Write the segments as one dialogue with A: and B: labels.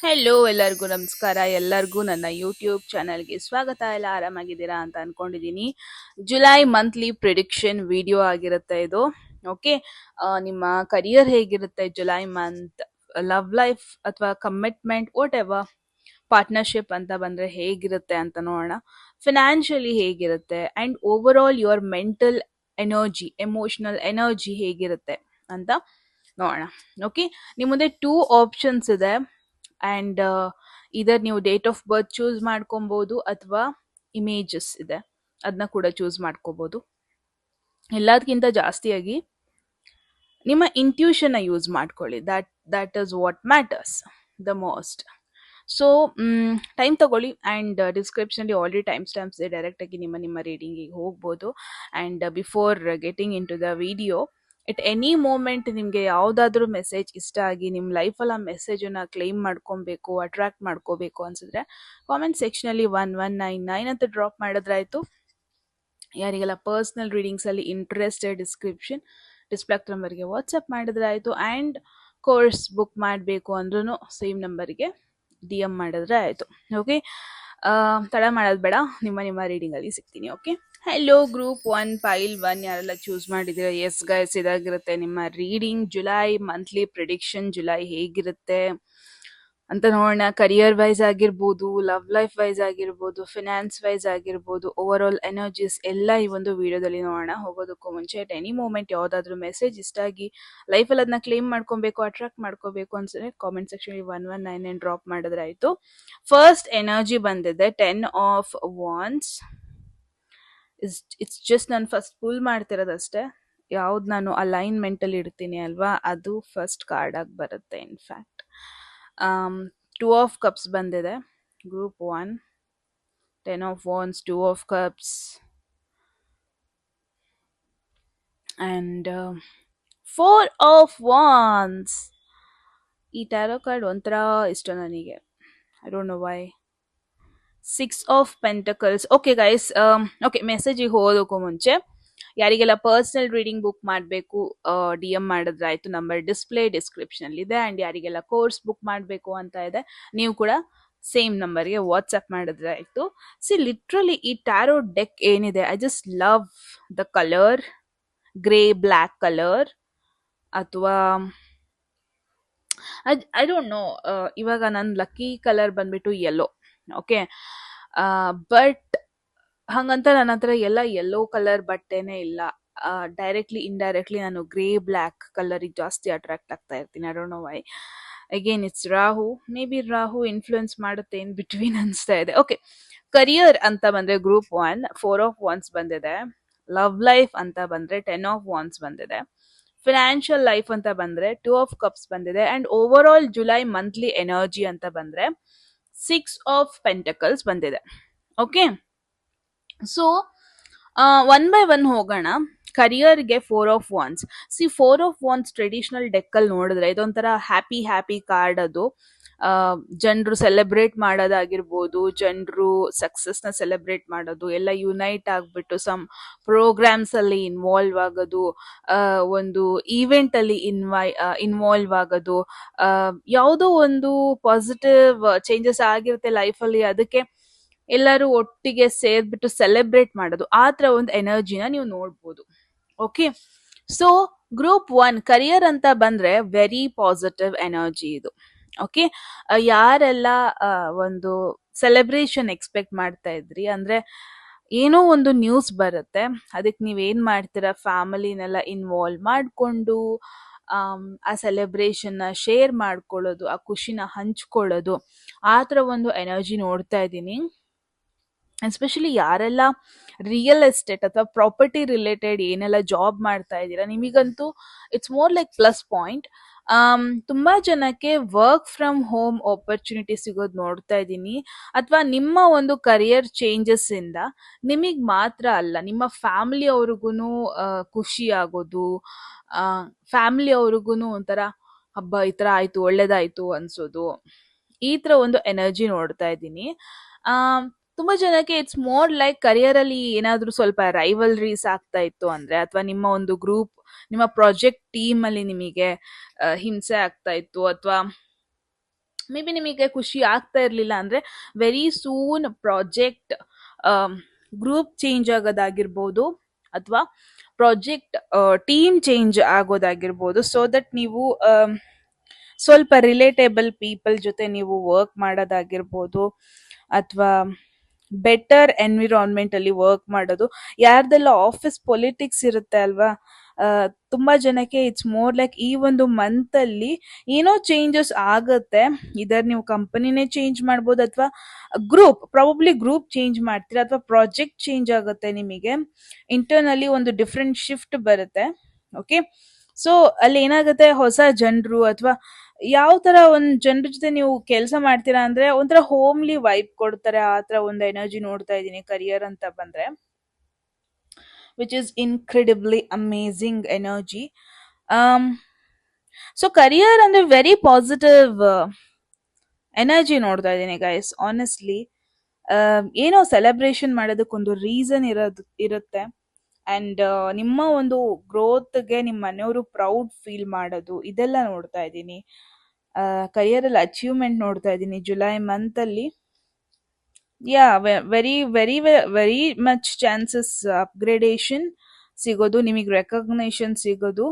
A: Hello ಎಲ್ಲರಿಗೂ ನಮಸ್ಕಾರ. ಎಲ್ಲರಿಗೂ ನನ್ನ ಯೂಟ್ಯೂಬ್ ಚಾನಲ್ಗೆ ಸ್ವಾಗತ. ಎಲ್ಲ ಆರಾಮಾಗಿದ್ದೀರಾ ಅಂತ ಅನ್ಕೊಂಡಿದ್ದೀನಿ. ಜುಲೈ ಮಂತ್ಲಿ ಪ್ರಿಡಿಕ್ಷನ್ ವಿಡಿಯೋ ಆಗಿರುತ್ತೆ ಇದು. ಓಕೆ, ನಿಮ್ಮ ಕರಿಯರ್ ಹೇಗಿರುತ್ತೆ ಜುಲೈ ಮಂತ್, ಲವ್ ಲೈಫ್ ಅಥವಾ ಕಮಿಟ್ಮೆಂಟ್ ವಾಟ್ ಎವರ್, ಪಾರ್ಟ್ನರ್ಶಿಪ್ ಅಂತ ಬಂದರೆ ಹೇಗಿರುತ್ತೆ ಅಂತ ನೋಡೋಣ. ಫಿನಾನ್ಷಿಯಲಿ ಹೇಗಿರುತ್ತೆ and over all your mental energy, emotional energy ಹೇಗಿರುತ್ತೆ ಅಂತ ನೋಡೋಣ. ಓಕೆ, ನಿಮ್ಮ ಮುಂದೆ 2 ಆಪ್ಷನ್ಸ್ ಇದೆ ಆ್ಯಂಡ್ ಇದರ್ ನೀವು ಡೇಟ್ ಆಫ್ ಬರ್ತ್ ಚೂಸ್ ಮಾಡ್ಕೊಬೋದು ಅಥವಾ ಇಮೇಜಸ್ ಇದೆ ಅದನ್ನ ಕೂಡ ಚೂಸ್ ಮಾಡ್ಕೋಬೋದು. ಎಲ್ಲದಕ್ಕಿಂತ ಜಾಸ್ತಿಯಾಗಿ ನಿಮ್ಮ ಇಂಟ್ಯೂಷನ್ನ ಯೂಸ್ ಮಾಡ್ಕೊಳ್ಳಿ. That is what matters the most. So time ತಗೊಳ್ಳಿ ಆ್ಯಂಡ್ ಡಿಸ್ಕ್ರಿಪ್ಷನಲ್ಲಿ ಆಲ್ರೆಡಿ ಟೈಮ್ ಸ್ಟ್ಯಾಂಪ್ಸ್ ಇದೆ, ಡೈರೆಕ್ಟಾಗಿ ನಿಮ್ಮ ರೀಡಿಂಗಿಗೆ ಹೋಗ್ಬೋದು. And before getting in to the video, at any moment ನಿಮಗೆ ಯಾವುದಾದ್ರೂ ಮೆಸೇಜ್ ಇಷ್ಟ ಆಗಿ ನಿಮ್ಮ ಲೈಫಲ್ಲಿ ಆ ಮೆಸೇಜನ್ನು ಕ್ಲೈಮ್ ಮಾಡ್ಕೊಬೇಕು, ಅಟ್ರಾಕ್ಟ್ ಮಾಡ್ಕೋಬೇಕು ಅನಿಸಿದ್ರೆ ಕಾಮೆಂಟ್ ಸೆಕ್ಷನಲ್ಲಿ 1199 ಅಂತ ಡ್ರಾಪ್ ಮಾಡಿದ್ರಾಯ್ತು. ಯಾರಿಗೆಲ್ಲ ಪರ್ಸ್ನಲ್ ರೀಡಿಂಗ್ಸಲ್ಲಿ ಇಂಟ್ರೆಸ್ಟೆಡ್ ಡಿಸ್ಪ್ಲೇ ನಂಬರ್ಗೆ ವಾಟ್ಸಪ್ ಮಾಡಿದ್ರಾಯ್ತು. ಆ್ಯಂಡ್ ಕೋರ್ಸ್ ಬುಕ್ ಮಾಡಬೇಕು ಅಂದ್ರೂ ಸೇಮ್ ನಂಬರ್ಗೆ DM ಮಾಡಿದ್ರೆ ಆಯಿತು. ಓಕೆ, ತಡ ಮಾಡೋದು ಬೇಡ, ನಿಮ್ಮ ರೀಡಿಂಗಲ್ಲಿ ಸಿಗ್ತೀನಿ. ಓಕೆ, ಹೆಲೋ ಗ್ರೂಪ್ 1 ಫೈಲ್ 1 ಯಾರೆಲ್ಲ ಚೂಸ್ ಮಾಡಿದ್ದೀರಾ? ಎಸ್ ಗೈಸ್, ಇದಾಗಿರುತ್ತೆ ನಿಮ್ಮ reading. July monthly prediction, July ಹೇಗಿರುತ್ತೆ ಅಂತ ನೋಡೋಣ. ಕರಿಯರ್ ವೈಸ್ ಆಗಿರ್ಬೋದು, ಲವ್ ಲೈಫ್ ವೈಸ್ ಆಗಿರ್ಬೋದು, ಫಿನಾನ್ಸ್ ವೈಸ್ ಆಗಿರ್ಬೋದು, ಓವರ್ ಆಲ್ ಎನರ್ಜೀಸ್ ಎಲ್ಲ ಈ ಒಂದು ವಿಡಿಯೋದಲ್ಲಿ ನೋಡೋಣ. ಹೋಗೋದಕ್ಕೂ ಮುಂಚೆ ಎಟ್ ಎನಿ ಮೂಮೆಂಟ್ ಯಾವುದಾದ್ರೂ ಮೆಸೇಜ್ ಇಷ್ಟ ಆಗಿ ಲೈಫಲ್ಲಿ ಅದನ್ನ ಕ್ಲೇಮ್ ಮಾಡ್ಕೊಬೇಕು, ಅಟ್ರಾಕ್ಟ್ ಮಾಡ್ಕೋಬೇಕು ಅನ್ಸಿದ್ರೆ ಕಾಮೆಂಟ್ ಸೆಕ್ಷನ್ಗೆ 1199 ಡ್ರಾಪ್ ಮಾಡಿದ್ರೆ ಆಯಿತು. ಫಸ್ಟ್ ಎನರ್ಜಿ ಬಂದಿದೆ 10 ಆಫ್ ವಾಂಡ್ಸ್. ಇಟ್ಸ್ ಜಸ್ಟ್ ನಾನು ಫಸ್ಟ್ ಪುಲ್ ಮಾಡ್ತಿರೋದಷ್ಟೇ. ಯಾವ್ದು ನಾನು ಅಲೈನ್ಮೆಂಟಲ್ಲಿ ಇಡ್ತೀನಿ ಅಲ್ವಾ, ಅದು ಫಸ್ಟ್ ಕಾರ್ಡ್ ಆಗಿ ಬರುತ್ತೆ. ಇನ್ಫ್ಯಾಕ್ಟ್ 2 ಆಫ್ ಕಪ್ಸ್ ಬಂದಿದೆ group 1, 10 of wands, 2 of cups and 4 of wands. ಈ ಟ್ಯಾರೋ ಕಾರ್ಡ್ ಒಂಥರ ಇಷ್ಟ ನನಗೆ, I don't know why. 6 of pentacles. Okay guys, okay, ಮೆಸೇಜಿಗೆ ಹೋಗೋದಕ್ಕೂ ಮುಂಚೆ ಯಾರಿಗೆಲ್ಲ ಪರ್ಸ್ನಲ್ ರೀಡಿಂಗ್ ಬುಕ್ ಮಾಡಬೇಕು DM ಮಾಡಿದ್ರಾಯ್ತು. ನಂಬರ್ ಡಿಸ್ಪ್ಲೇ ಡಿಸ್ಕ್ರಿಪ್ಷನಲ್ಲಿ ಇದೆ. ಆ್ಯಂಡ್ ಯಾರಿಗೆಲ್ಲ ಕೋರ್ಸ್ ಬುಕ್ ಮಾಡಬೇಕು ಅಂತ ಇದೆ, ನೀವು ಕೂಡ ಸೇಮ್ ನಂಬರ್ಗೆ ವಾಟ್ಸಪ್ ಮಾಡಿದ್ರೆ ಆಯಿತು. ಲಿಟ್ರಲಿ ಈ ಟ್ಯಾರೋ ಡೆಕ್ ಏನಿದೆ, I just love the colour, grey black colour, ಅಥವಾ ಐ ಡೋಂಟ್ ನೋ. ಇವಾಗ ನನ್ನ ಲಕ್ಕಿ ಕಲರ್ ಬಂದ್ಬಿಟ್ಟು ಯೆಲ್ಲೋ. ಓಕೆ, ಬಟ್ ಹಾಗಂತ ನನ್ನ ಹತ್ರ ಎಲ್ಲ ಯೆಲ್ಲೋ ಕಲರ್ ಬಟ್ಟೆನೇ ಇಲ್ಲ. ಡೈರೆಕ್ಟ್ಲಿ ಇಂಡೈರೆಕ್ಟ್ಲಿ ನಾನು ಗ್ರೇ ಬ್ಲ್ಯಾಕ್ ಕಲರಿಗೆ ಜಾಸ್ತಿ ಅಟ್ರಾಕ್ಟ್ ಆಗ್ತಾ ಇರ್ತೀನಿ. I don't know why. Again it's Rahu, maybe Rahu influence ಮಾಡುತ್ತೆ ಇನ್ ಬಿಟ್ವೀನ್ ಅನಿಸ್ತಾ ಇದೆ. ಓಕೆ, ಕರಿಯರ್ ಅಂತ ಬಂದರೆ ಗ್ರೂಪ್ 1 4 ಆಫ್ ವಾಂಡ್ಸ್ ಬಂದಿದೆ. ಲವ್ ಲೈಫ್ ಅಂತ ಬಂದರೆ 10 ಆಫ್ ವಾಂಡ್ಸ್ ಬಂದಿದೆ. ಫಿನಾನ್ಷಿಯಲ್ ಲೈಫ್ ಅಂತ ಬಂದರೆ 2 ಆಫ್ ಕಪ್ಸ್ ಬಂದಿದೆ. And over all July monthly energy ಅಂತ ಬಂದರೆ 6 ಆಫ್ ಪೆಂಟಕಲ್ಸ್ ಬಂದಿದೆ. ಓಕೆ, ಸೊ 1 by 1 ಹೋಗೋಣ. ಕರಿಯರ್ಗೆ 4 of wands. 4 of wands traditional ಡೆಕ್ಕಲ್ಲಿ ನೋಡಿದ್ರೆ ಇದೊಂಥರ ಹ್ಯಾಪಿ ಕಾರ್ಡ್. ಅದು ಜನರು ಸೆಲೆಬ್ರೇಟ್ ಮಾಡೋದಾಗಿರ್ಬೋದು, ಜನರು ಸಕ್ಸಸ್ನ ಸೆಲೆಬ್ರೇಟ್ ಮಾಡೋದು, ಎಲ್ಲ ಯುನೈಟ್ ಆಗಿಬಿಟ್ಟು ಸಮ್ ಪ್ರೋಗ್ರಾಮ್ಸಲ್ಲಿ ಇನ್ವಾಲ್ವ್ ಆಗೋದು, ಒಂದು ಈವೆಂಟಲ್ಲಿ ಇನ್ವಾಲ್ವ್ ಆಗೋದು, ಯಾವುದೋ ಒಂದು ಪಾಸಿಟಿವ್ ಚೇಂಜಸ್ ಆಗಿರುತ್ತೆ ಲೈಫಲ್ಲಿ, ಅದಕ್ಕೆ ಎಲ್ಲರೂ ಒಟ್ಟಿಗೆ ಸೇರ್ಬಿಟ್ಟು ಸೆಲೆಬ್ರೇಟ್ ಮಾಡೋದು, ಆ ಥರ ಒಂದು ಎನರ್ಜಿನ ನೀವು ನೋಡ್ಬೋದು. ಓಕೆ, ಸೊ ಗ್ರೂಪ್ 1 ಕರಿಯರ್ ಅಂತ ಬಂದರೆ ವೆರಿ ಪಾಸಿಟಿವ್ ಎನರ್ಜಿ ಇದು. ಓಕೆ, ಯಾರೆಲ್ಲ ಒಂದು ಸೆಲೆಬ್ರೇಷನ್ ಎಕ್ಸ್ಪೆಕ್ಟ್ ಮಾಡ್ತಾ ಇದ್ರಿ, ಅಂದರೆ ಏನೋ ಒಂದು ನ್ಯೂಸ್ ಬರುತ್ತೆ, ಅದಕ್ಕೆ ನೀವೇನು ಮಾಡ್ತೀರಾ, ಫ್ಯಾಮಿಲಿನೆಲ್ಲ ಇನ್ವಾಲ್ವ್ ಮಾಡಿಕೊಂಡು ಆ ಸೆಲೆಬ್ರೇಷನ್ನ ಶೇರ್ ಮಾಡ್ಕೊಳ್ಳೋದು, ಆ ಖುಷಿನ ಹಂಚ್ಕೊಳ್ಳೋದು, ಆ ಥರ ಒಂದು ಎನರ್ಜಿ ನೋಡ್ತಾ ಇದ್ದೀನಿ. ಎಸ್ಪೆಷಲಿ ಯಾರೆಲ್ಲ ರಿಯಲ್ ಎಸ್ಟೇಟ್ ಅಥವಾ ಪ್ರಾಪರ್ಟಿ ರಿಲೇಟೆಡ್ ಏನೆಲ್ಲ ಜಾಬ್ ಮಾಡ್ತಾ ಇದ್ದೀರಾ, ನಿಮಗಂತೂ it's more like plus point. ತುಂಬ ಜನಕ್ಕೆ ವರ್ಕ್ ಫ್ರಮ್ ಹೋಮ್ ಆಪರ್ಚುನಿಟಿ ಸಿಗೋದು ನೋಡ್ತಾ ಇದ್ದೀನಿ. ಅಥವಾ ನಿಮ್ಮ ಒಂದು ಕರಿಯರ್ ಚೇಂಜಸ್ಸಿಂದ ನಿಮಗೆ ಮಾತ್ರ ಅಲ್ಲ, ನಿಮ್ಮ ಫ್ಯಾಮಿಲಿ ಅವ್ರಿಗೂ ಖುಷಿ ಆಗೋದು, ಫ್ಯಾಮಿಲಿ ಅವ್ರಿಗೂ ಒಂಥರ ಹಬ್ಬ ಈ ಥರ ಆಯಿತು, ಒಳ್ಳೇದಾಯಿತು ಅನಿಸೋದು, ಈ ಥರ ಒಂದು ಎನರ್ಜಿ ನೋಡ್ತಾ ಇದ್ದೀನಿ. ತುಂಬ ಜನಕ್ಕೆ ಇಟ್ಸ್ ಮೋರ್ ಲೈಕ್ ಕರಿಯರಲ್ಲಿ ಏನಾದರೂ ಸ್ವಲ್ಪ ರೈವಲ್ರೀಸ್ ಆಗ್ತಾ ಇತ್ತು ಅಂದರೆ, ಅಥವಾ ನಿಮ್ಮ ಒಂದು ಗ್ರೂಪ್, ನಿಮ್ಮ ಪ್ರಾಜೆಕ್ಟ್ ಟೀಮಲ್ಲಿ ನಿಮಗೆ ಹಿಂಸೆ ಆಗ್ತಾ ಇತ್ತು, ಅಥವಾ ಮೇ ಬಿ ನಿಮಗೆ ಖುಷಿ ಆಗ್ತಾ ಇರಲಿಲ್ಲ ಅಂದರೆ very soon project group change ಆಗೋದಾಗಿರ್ಬೋದು ಅಥವಾ ಪ್ರಾಜೆಕ್ಟ್ ಟೀಮ್ ಚೇಂಜ್ ಆಗೋದಾಗಿರ್ಬೋದು, ಸೊ ದಟ್ ನೀವು ಸ್ವಲ್ಪ ರಿಲೇಟೇಬಲ್ ಪೀಪಲ್ ಜೊತೆ ನೀವು ವರ್ಕ್ ಮಾಡೋದಾಗಿರ್ಬೋದು ಅಥವಾ ಬೆಟರ್ ಎನ್ವಿರಾನ್ಮೆಂಟ್ ಅಲ್ಲಿ ವರ್ಕ್ ಮಾಡೋದು. ಯಾರ್ದೆಲ್ಲ ಆಫೀಸ್ ಪೊಲಿಟಿಕ್ಸ್ ಇರುತ್ತೆ ಅಲ್ವಾ, ತುಂಬಾ ಜನಕ್ಕೆ ಇಟ್ಸ್ ಮೋರ್ ಲೈಕ್ ಈ ಒಂದು ಮಂತ್ ಅಲ್ಲಿ ಏನೋ ಚೇಂಜಸ್ ಆಗತ್ತೆ. ಇದರ್ ನೀವು ಕಂಪನಿನೇ ಚೇಂಜ್ ಮಾಡ್ಬೋದು ಅಥವಾ ಪ್ರಾಬಬ್ಲಿ ಗ್ರೂಪ್ ಚೇಂಜ್ ಮಾಡ್ತೀರಾ ಅಥವಾ ಪ್ರಾಜೆಕ್ಟ್ ಚೇಂಜ್ ಆಗುತ್ತೆ. ನಿಮಗೆ ಇಂಟರ್ನಲ್ಲಿ ಒಂದು ಡಿಫ್ರೆಂಟ್ ಶಿಫ್ಟ್ ಬರುತ್ತೆ. ಓಕೆ, ಸೊ ಅಲ್ಲಿ ಏನಾಗುತ್ತೆ, ಹೊಸ ಜನರು ಅಥವಾ ಯಾವ ತರ ಒಂದ್ ಜನರ ಜೊತೆ ನೀವು ಕೆಲಸ ಮಾಡ್ತೀರಾ ಅಂದ್ರೆ ಒಂಥರ ಹೋಮ್ಲಿ ವೈಬ್ ಕೊಡ್ತಾರೆ. ಆ ತರ ಒಂದು ಎನರ್ಜಿ ನೋಡ್ತಾ ಇದ್ದೀನಿ ಕರಿಯರ್ ಅಂತ ಬಂದ್ರೆ, which is incredibly amazing energy. So career ಅಂದ್ರೆ ವೆರಿ ಪಾಸಿಟಿವ್ ಎನರ್ಜಿ ನೋಡ್ತಾ ಇದ್ದೀನಿ ಗೈಸ್. ಆನೆಸ್ಟ್ಲಿ ಏನೋ ಸೆಲೆಬ್ರೇಷನ್ ಮಾಡೋದಕ್ಕೊಂದು ರೀಸನ್ ಇರುತ್ತೆ. ಅಂಡ್ ನಿಮ್ಮ ಒಂದು ಗ್ರೋತ್ಗೆ ನಿಮ್ಮ ಮನೆಯವರು ಪ್ರೌಡ್ ಫೀಲ್ ಮಾಡೋದು, ಇದೆಲ್ಲ ನೋಡ್ತಾ ಇದ್ದೀನಿ. ಕರಿಯರಲ್ಲಿ ಅಚೀವ್ಮೆಂಟ್ ನೋಡ್ತಾ ಇದ್ದೀನಿ ಜುಲೈ ಮಂತ್ ಅಲ್ಲಿ. Yeah, very very very much chances upgradation ಸಿಗೋದು, ನಿಮಗೆ ರೆಕಗ್ನೇಷನ್ ಸಿಗೋದು,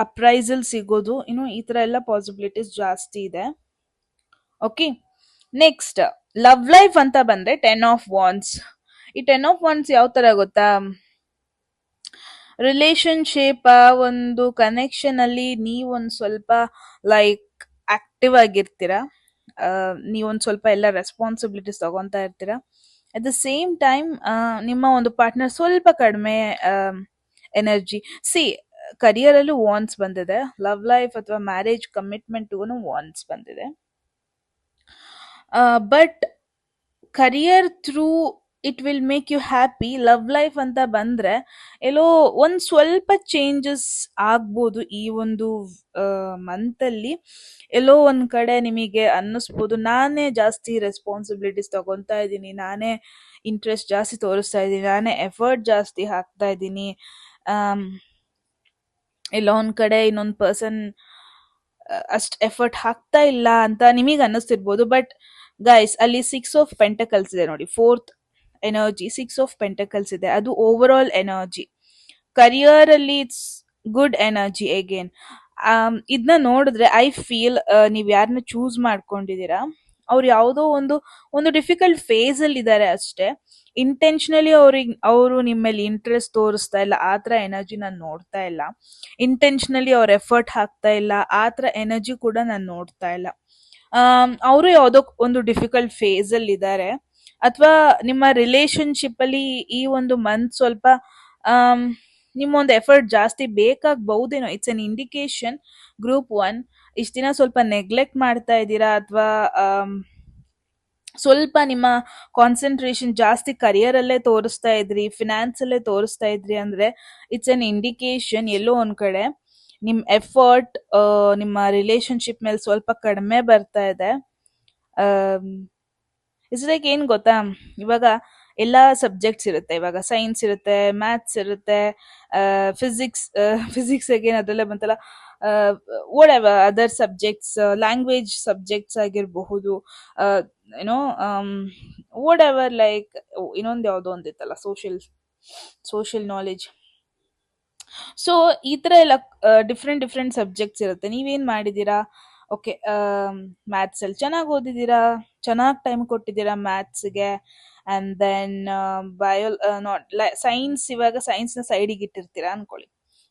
A: ಅಪ್ರೈಸಲ್ ಸಿಗೋದು, ಇನ್ನು ಈ ತರ ಎಲ್ಲ ಪಾಸಿಬಿಲಿಟೀಸ್ ಜಾಸ್ತಿ ಇದೆ. ಓಕೆ, ನೆಕ್ಸ್ಟ್ ಲವ್ ಲೈಫ್ ಅಂತ ಬಂದ್ರೆ 10 ಆಫ್ ವಾಂಡ್ಸ್. ಈ 10 ಆಫ್ ವಾಂಡ್ಸ್ ಯಾವ ತರ ಗೊತ್ತಾ, ರಿಲೇಶನ್ಶಿಪ್ ಒಂದು ಕನೆಕ್ಷನ್ ಅಲ್ಲಿ ನೀವೊಂದು ಸ್ವಲ್ಪ ಲೈಕ್ ಆಕ್ಟಿವ್ ಆಗಿರ್ತೀರಾ, ನೀವೊಂದು ಸ್ವಲ್ಪ ಎಲ್ಲ ರೆಸ್ಪಾನ್ಸಿಬಿಲಿಟೀಸ್ ತಗೊಂತಾ ಇರ್ತೀರಾ. ಅಟ್ ದ ಸೇಮ್ ಟೈಮ್ ನಿಮ್ಮ ಒಂದು ಪಾರ್ಟ್ನರ್ ಸ್ವಲ್ಪ ಕಡಿಮೆ ಎನರ್ಜಿ. ಕರಿಯರ್ ಅಲ್ಲೂ ವಾಂಟ್ಸ್ ಬಂದಿದೆ, ಲವ್ ಲೈಫ್ ಅಥವಾ ಮ್ಯಾರೇಜ್ ಕಮಿಟ್ಮೆಂಟ್ಗೂ ವಾಂಟ್ಸ್ ಬಂದಿದೆ. But career through it will make you happy. Love life ಅಂತ ಬಂದ್ರೆ ಎಲ್ಲೋ ಒಂದ್ ಸ್ವಲ್ಪ ಚೇಂಜಸ್ ಆಗ್ಬೋದು. ಈ ಒಂದು ಮಂತ್ ಅಲ್ಲಿ ಎಲ್ಲೋ ಒಂದ್ ಕಡೆ ನಿಮಗೆ ಅನ್ನಿಸ್ಬೋದು, ನಾನೇ ಜಾಸ್ತಿ ರೆಸ್ಪಾನ್ಸಿಬಿಲಿಟೀಸ್ ತಗೊಂತಾ ಇದ್ದೀನಿ, ನಾನೇ ಇಂಟ್ರೆಸ್ಟ್ ಜಾಸ್ತಿ ತೋರಿಸ್ತಾ ಇದ್ದೀನಿ, ನಾನೇ ಎಫರ್ಟ್ ಜಾಸ್ತಿ ಹಾಕ್ತಾ ಇದ್ದೀನಿ, ಎಲ್ಲ ಒಂದ್ ಕಡೆ ಇನ್ನೊಂದು ಪರ್ಸನ್ ಅಷ್ಟ್ ಎಫರ್ಟ್ ಹಾಕ್ತಾ ಇಲ್ಲ ಅಂತ ನಿಮಗೆ ಅನ್ನಿಸ್ತಿರ್ಬೋದು. ಬಟ್ ಗೈಸ್, ಅಲ್ಲಿ 6 ಆಫ್ ಪೆಂಟಕಲ್ಸ್ ಇದೆ ನೋಡಿ, ಫೋರ್ತ್ ಎನರ್ಜಿ 6 ಆಫ್ ಪೆಂಟಕಲ್ಸ್ ಇದೆ. ಅದು ಓವರ್ ಆಲ್ ಎನರ್ಜಿ. ಕರಿಯರ್ ಅಲ್ಲಿ ಇಟ್ಸ್ ಗುಡ್ ಎನರ್ಜಿ ಅಗೇನ್. ಇದನ್ನ ನೋಡಿದ್ರೆ ಐ ಫೀಲ್ ನೀವ್ ಯಾರನ್ನ ಚೂಸ್ ಮಾಡ್ಕೊಂಡಿದೀರಾ ಅವ್ರು ಯಾವುದೋ ಒಂದು ಡಿಫಿಕಲ್ಟ್ ಫೇಸ್ ಅಲ್ಲಿ ಇದ್ದಾರೆ ಅಷ್ಟೇ. ಇಂಟೆನ್ಷನಲಿ ಅವರು ನಿಮ್ಮ ಮೇಲೆ ಇಂಟ್ರೆಸ್ಟ್ ತೋರಿಸ್ತಾ ಇಲ್ಲ, ಆತರ ಎನರ್ಜಿ ನಾನು ನೋಡ್ತಾ ಇಲ್ಲ. ಇಂಟೆನ್ಷನಲಿ ಅವ್ರ ಎಫರ್ಟ್ ಹಾಕ್ತಾ ಇಲ್ಲ, ಆತರ ಎನರ್ಜಿ ಕೂಡ ನಾನು ನೋಡ್ತಾ ಇಲ್ಲ. ಅವರು ಯಾವುದೋ ಒಂದು ಡಿಫಿಕಲ್ಟ್ ಫೇಸ್ ಅಲ್ಲಿ ಇದ್ದಾರೆ, ಅಥವಾ ನಿಮ್ಮ ರಿಲೇಶನ್ಶಿಪ್ ಅಲ್ಲಿ ಈ ಒಂದು ಮಂತ್ ಸ್ವಲ್ಪ ನಿಮ್ಮ ಒಂದು ಎಫರ್ಟ್ ಜಾಸ್ತಿ ಬೇಕಾಗಬಹುದೇನೋ. It's an indication. ಗ್ರೂಪ್ 1 ಇಷ್ಟ ದಿನ ಸ್ವಲ್ಪ ನೆಗ್ಲೆಕ್ಟ್ ಮಾಡ್ತಾ ಇದ್ದೀರಾ, ಅಥವಾ ಸ್ವಲ್ಪ ನಿಮ್ಮ ಕಾನ್ಸಂಟ್ರೇಷನ್ ಜಾಸ್ತಿ ಕರಿಯರ್ ಅಲ್ಲೇ ತೋರಿಸ್ತಾ ಇದ್ರಿ, ಫಿನಾನ್ಸ್ ಅಲ್ಲೇ ತೋರಿಸ್ತಾ ಇದ್ರಿ ಅಂದ್ರೆ ಇಟ್ಸ್ ಅನ್ ಇಂಡಿಕೇಶನ್ ಎಲ್ಲೋ ಒಂದ್ ಕಡೆ ನಿಮ್ ಎಫರ್ಟ್ ನಿಮ್ಮ ರಿಲೇಶನ್ಶಿಪ್ ಮೇಲೆ ಸ್ವಲ್ಪ ಕಡಿಮೆ ಬರ್ತಾ ಇದೆ. ಇಟ್ಸ್ ಲೈಕ್ ಏನ್ ಗೊತ್ತಾ, ಇವಾಗ ಎಲ್ಲಾ ಸಬ್ಜೆಕ್ಟ್ಸ್ ಇರುತ್ತೆ. ಇವಾಗ ಸೈನ್ಸ್ ಇರುತ್ತೆ, ಮ್ಯಾಥ್ಸ್ ಇರುತ್ತೆ, ಫಿಸಿಕ್ಸ್ ಅಗೇನ್ ಅದರಲ್ಲೇ ಬಂತಲ್ಲ, what ever other subjects, language subjects ಆಗಿರಬಹುದು, ಏನೋ ವಾಟ್ ಎವರ್ ಲೈಕ್ ಇನ್ನೊಂದು ಯಾವುದೋ ಒಂದಿತ್ತಲ್ಲ, ಸೋಷಿಯಲ್ ನಾಲೆಜ್. ಸೊ ಈ ತರ ಎಲ್ಲ ಡಿಫ್ರೆಂಟ್ ಸಬ್ಜೆಕ್ಟ್ಸ್ ಇರುತ್ತೆ. ನೀವೇನ್ ಮಾಡಿದೀರಾ, ಓಕೆ ಮ್ಯಾಥ್ಸ್ ಅಲ್ಲಿ ಚೆನ್ನಾಗಿ ಓದಿದ್ದೀರಾ, ಚೆನ್ನಾಗಿ ಟೈಮ್ ಕೊಟ್ಟಿದ್ದೀರಾ ಮ್ಯಾಥ್ಸ್ಗೆ. ಅಂಡ್ ದೆನ್ ಸೈನ್ಸ್, ಇವಾಗ ಸೈನ್ಸ್ನ ಸೈಡಿಗೆ ಇಟ್ಟಿರ್ತೀರಾ ಅನ್ಕೊಳ್ಳಿ.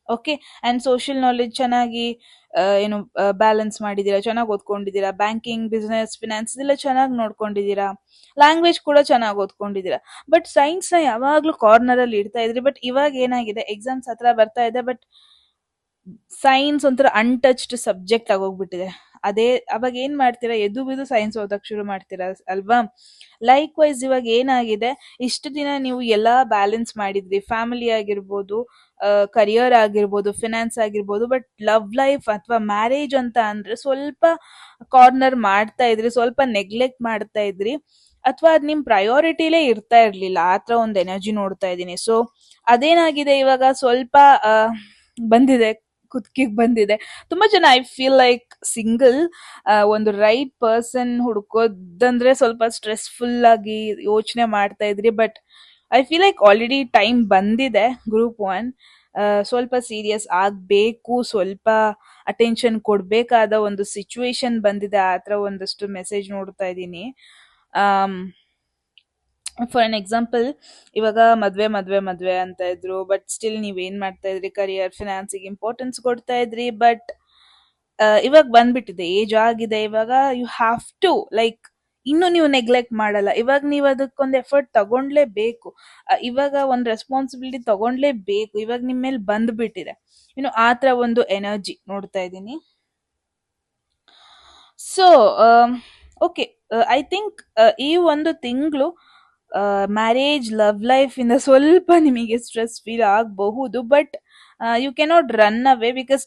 A: ಓಕೆ, ಅಂಡ್ ಸೋಷಿಯಲ್ ನಾಲೆಜ್ ಚೆನ್ನಾಗಿ ಏನು ಬ್ಯಾಲೆನ್ಸ್ ಮಾಡಿದೀರಾ, ಚೆನ್ನಾಗಿ ಓದ್ಕೊಂಡಿದ್ದೀರಾ, ಬ್ಯಾಂಕಿಂಗ್, ಬಿಸ್ನೆಸ್, ಫಿನಾನ್ಸ್ ಇದೆಲ್ಲ ಚೆನ್ನಾಗಿ ನೋಡ್ಕೊಂಡಿದ್ದೀರಾ, ಲ್ಯಾಂಗ್ವೇಜ್ ಕೂಡ ಚೆನ್ನಾಗಿ ಓದ್ಕೊಂಡಿದ್ದೀರಾ. ಬಟ್ ಸೈನ್ಸ್ ನ ಯಾವಾಗ್ಲೂ ಕಾರ್ನರ್ ಅಲ್ಲಿ ಇಡ್ತಾ ಇದ್ರಿ. ಬಟ್ ಇವಾಗ ಏನಾಗಿದೆ, ಎಕ್ಸಾಮ್ಸ್ ಹತ್ರ ಬರ್ತಾ ಇದೆ, ಬಟ್ ಸೈನ್ಸ್ ಒಂಥರ ಅನ್ಟಚ್ಡ್ ಸಬ್ಜೆಕ್ಟ್ ಆಗೋಗ್ಬಿಟ್ಟಿದೆ. ಅವಾಗ ಏನ್ ಮಾಡ್ತೀರಾ, ಎದು ಬಿದು ಸೈನ್ಸ್ ಓದಕ್ ಶುರು ಮಾಡ್ತೀರಾ ಅಲ್ವಾ. ಲೈಕ್ ವೈಸ್ ಇವಾಗ ಏನಾಗಿದೆ, ಇಷ್ಟು ದಿನ ನೀವು ಎಲ್ಲಾ ಬ್ಯಾಲೆನ್ಸ್ ಮಾಡಿದ್ರಿ, ಫ್ಯಾಮಿಲಿ ಆಗಿರ್ಬೋದು, ಕರಿಯರ್ ಆಗಿರ್ಬೋದು, ಫಿನಾನ್ಸ್ ಆಗಿರ್ಬೋದು. ಬಟ್ ಲವ್ ಲೈಫ್ ಅಥವಾ ಮ್ಯಾರೇಜ್ ಅಂತ ಅಂದ್ರೆ ಸ್ವಲ್ಪ ಕಾರ್ನರ್ ಮಾಡ್ತಾ ಇದ್ರಿ, ಸ್ವಲ್ಪ ನೆಗ್ಲೆಕ್ಟ್ ಮಾಡ್ತಾ ಇದ್ರಿ, ಅಥವಾ ಅದ್ ನಿಮ್ ಪ್ರಯಾರಿಟಿಲೇ ಇರ್ತಾ ಇರ್ಲಿಲ್ಲ. ಆತರ ಒಂದು ಎನರ್ಜಿ ನೋಡ್ತಾ ಇದ್ದೀನಿ. ಸೊ ಅದೇನಾಗಿದೆ, ಇವಾಗ ಸ್ವಲ್ಪ ಬಂದಿದೆ ಕುತ್ತಿಗೆಗೆ ಬಂದಿದೆ. ತುಂಬಾ ಜನ ಐ ಫೀಲ್ ಲೈಕ್ ಸಿಂಗಲ್ ಒಂದು ರೈಟ್ ಪರ್ಸನ್ ಹುಡ್ಕೋದಂದ್ರೆ ಸ್ವಲ್ಪ ಸ್ಟ್ರೆಸ್ಫುಲ್ ಆಗಿ ಯೋಚನೆ ಮಾಡ್ತಾ ಇದ್ರಿ. But I feel like already time ಬಂದಿದೆ. ಗ್ರೂಪ್ 1 ಸ್ವಲ್ಪ ಸೀರಿಯಸ್ ಆಗ್ಬೇಕು, ಸ್ವಲ್ಪ ಅಟೆನ್ಷನ್ ಕೊಡ್ಬೇಕಾದ ಒಂದು ಸಿಚುವೇಶನ್ ಬಂದಿದೆ. ಆತರ ಒಂದಷ್ಟು ಮೆಸೇಜ್ ನೋಡ್ತಾ ಇದ್ದೀನಿ. ಫಾರ್ ಅನ್ ಎಕ್ಸಾಂಪಲ್, ಇವಾಗ ಮದ್ವೆ ಮದ್ವೆ ಮದ್ವೆ ಅಂತ ಇದ್ರು, ಬಟ್ ಸ್ಟಿಲ್ ನೀವ್ ಏನ್ ಮಾಡ್ತಾ ಇದ್ರಿ, ಕರಿಯರ್ ಫಿನಾನ್ಸಿಗೆ ಇಂಪಾರ್ಟೆನ್ಸ್ ಕೊಡ್ತಾ ಇದ್ರಿ. ಬಟ್ ಇವಾಗ ಬಂದ್ಬಿಟ್ಟಿದೆ, ಏಜ್ ಆಗಿದೆ, ಇವಾಗ ಯು ಹ್ಯಾವ್ ಟು ಲೈಕ್ ಇನ್ನು ನೀವು ನೆಗ್ಲೆಕ್ಟ್ ಮಾಡಲ್ಲ. ಇವಾಗ ನೀವು ಅದಕ್ಕೊಂದು ಎಫರ್ಟ್ ತಗೊಂಡ್ಲೇಬೇಕು. ಇವಾಗ ಒಂದು ರೆಸ್ಪಾನ್ಸಿಬಿಲಿಟಿ ತಗೊಂಡ್ಲೇಬೇಕು. ಇವಾಗ ನಿಮ್ ಮೇಲೆ ಬಂದ್ಬಿಟ್ಟಿದೆ. ಇನ್ನು ಆತರ ಒಂದು ಎನರ್ಜಿ ನೋಡ್ತಾ ಇದ್ದೀನಿ. ಸೊ ಓಕೆ, ಐ ಥಿಂಕ್ ಈ ಒಂದು ತಿಂಗಳು ಮ್ಯಾರೇಜ್ ಲವ್ ಲೈಫ್ ಇಂದ ಸ್ವಲ್ಪ ನಿಮಗೆ ಸ್ಟ್ರೆಸ್ ಫೀಲ್ ಆಗಬಹುದು. But you cannot run away, because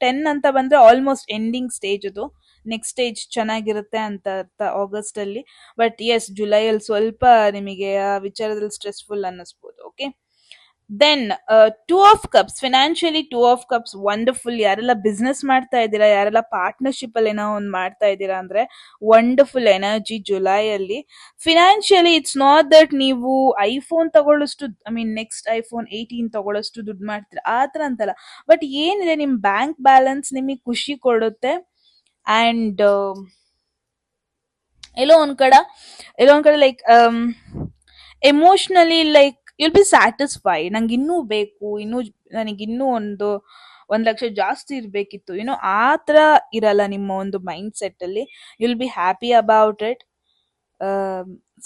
A: ten ಅಂತ ಬಂದ್ರೆ ಆಲ್ಮೋಸ್ಟ್ ಎಂಡಿಂಗ್ ಸ್ಟೇಜ್. ಅದು ನೆಕ್ಸ್ಟ್ ಸ್ಟೇಜ್ ಚೆನ್ನಾಗಿರುತ್ತೆ ಅಂತ ಅರ್ಥ ಆಗಸ್ಟ್ ಅಲ್ಲಿ. ಬಟ್ ಎಸ್, ಜುಲೈಯಲ್ಲಿ ಸ್ವಲ್ಪ ನಿಮಗೆ ಆ ವಿಚಾರದಲ್ಲಿ ಸ್ಟ್ರೆಸ್ಫುಲ್ ಅನ್ನಿಸ್ಬೋದು. Okay, then two of cups, financially two of cups wonderful. ಯಾರೆಲ್ಲ ಬಿಸ್ನೆಸ್ ಮಾಡ್ತಾ ಇದ್ದೀರಾ, ಯಾರೆಲ್ಲ ಪಾರ್ಟ್ನರ್ಶಿಪ್ ಅಲ್ಲಿ ಏನೋ ಒಂದು ಮಾಡ್ತಾ ಇದ್ದೀರಾ ಅಂದ್ರೆ ವಂಡರ್ಫುಲ್ ಎನರ್ಜಿ ಜುಲೈಯಲ್ಲಿ. ಫಿನಾನ್ಷಿಯಲಿ ಇಟ್ಸ್ ನಾಟ್ ದಟ್ ನೀವು ಐಫೋನ್ ತಗೊಳ್ಳೋಷ್ಟು, ಐ ಮೀನ್ ನೆಕ್ಸ್ಟ್ iPhone 18 ತಗೊಳ್ಳೋಷ್ಟು ದುಡ್ಡು ಮಾಡ್ತೀರಾ ಆತರ ಅಂತಲ್ಲ. ಬಟ್ ಏನಿದೆ, ನಿಮ್ ಬ್ಯಾಂಕ್ ಬ್ಯಾಲೆನ್ಸ್ ನಿಮಗೆ ಖುಷಿ ಕೊಡುತ್ತೆ. ಅಂಡ್ ಎಲ್ಲೋ ಒಂದ್ ಕಡೆ like emotionally like you'll be satisfied. ನಂಗೆ ಇನ್ನೂ ಬೇಕು, ನನಗಿನ್ನೂ ಒಂದ್ ಲಕ್ಷ ಜಾಸ್ತಿ ಇರ್ಬೇಕಿತ್ತು, ಆ ತರ ಇರಲ್ಲ ನಿಮ್ಮ ಒಂದು ಮೈಂಡ್ ಸೆಟ್ ಅಲ್ಲಿ. You'll be happy about it.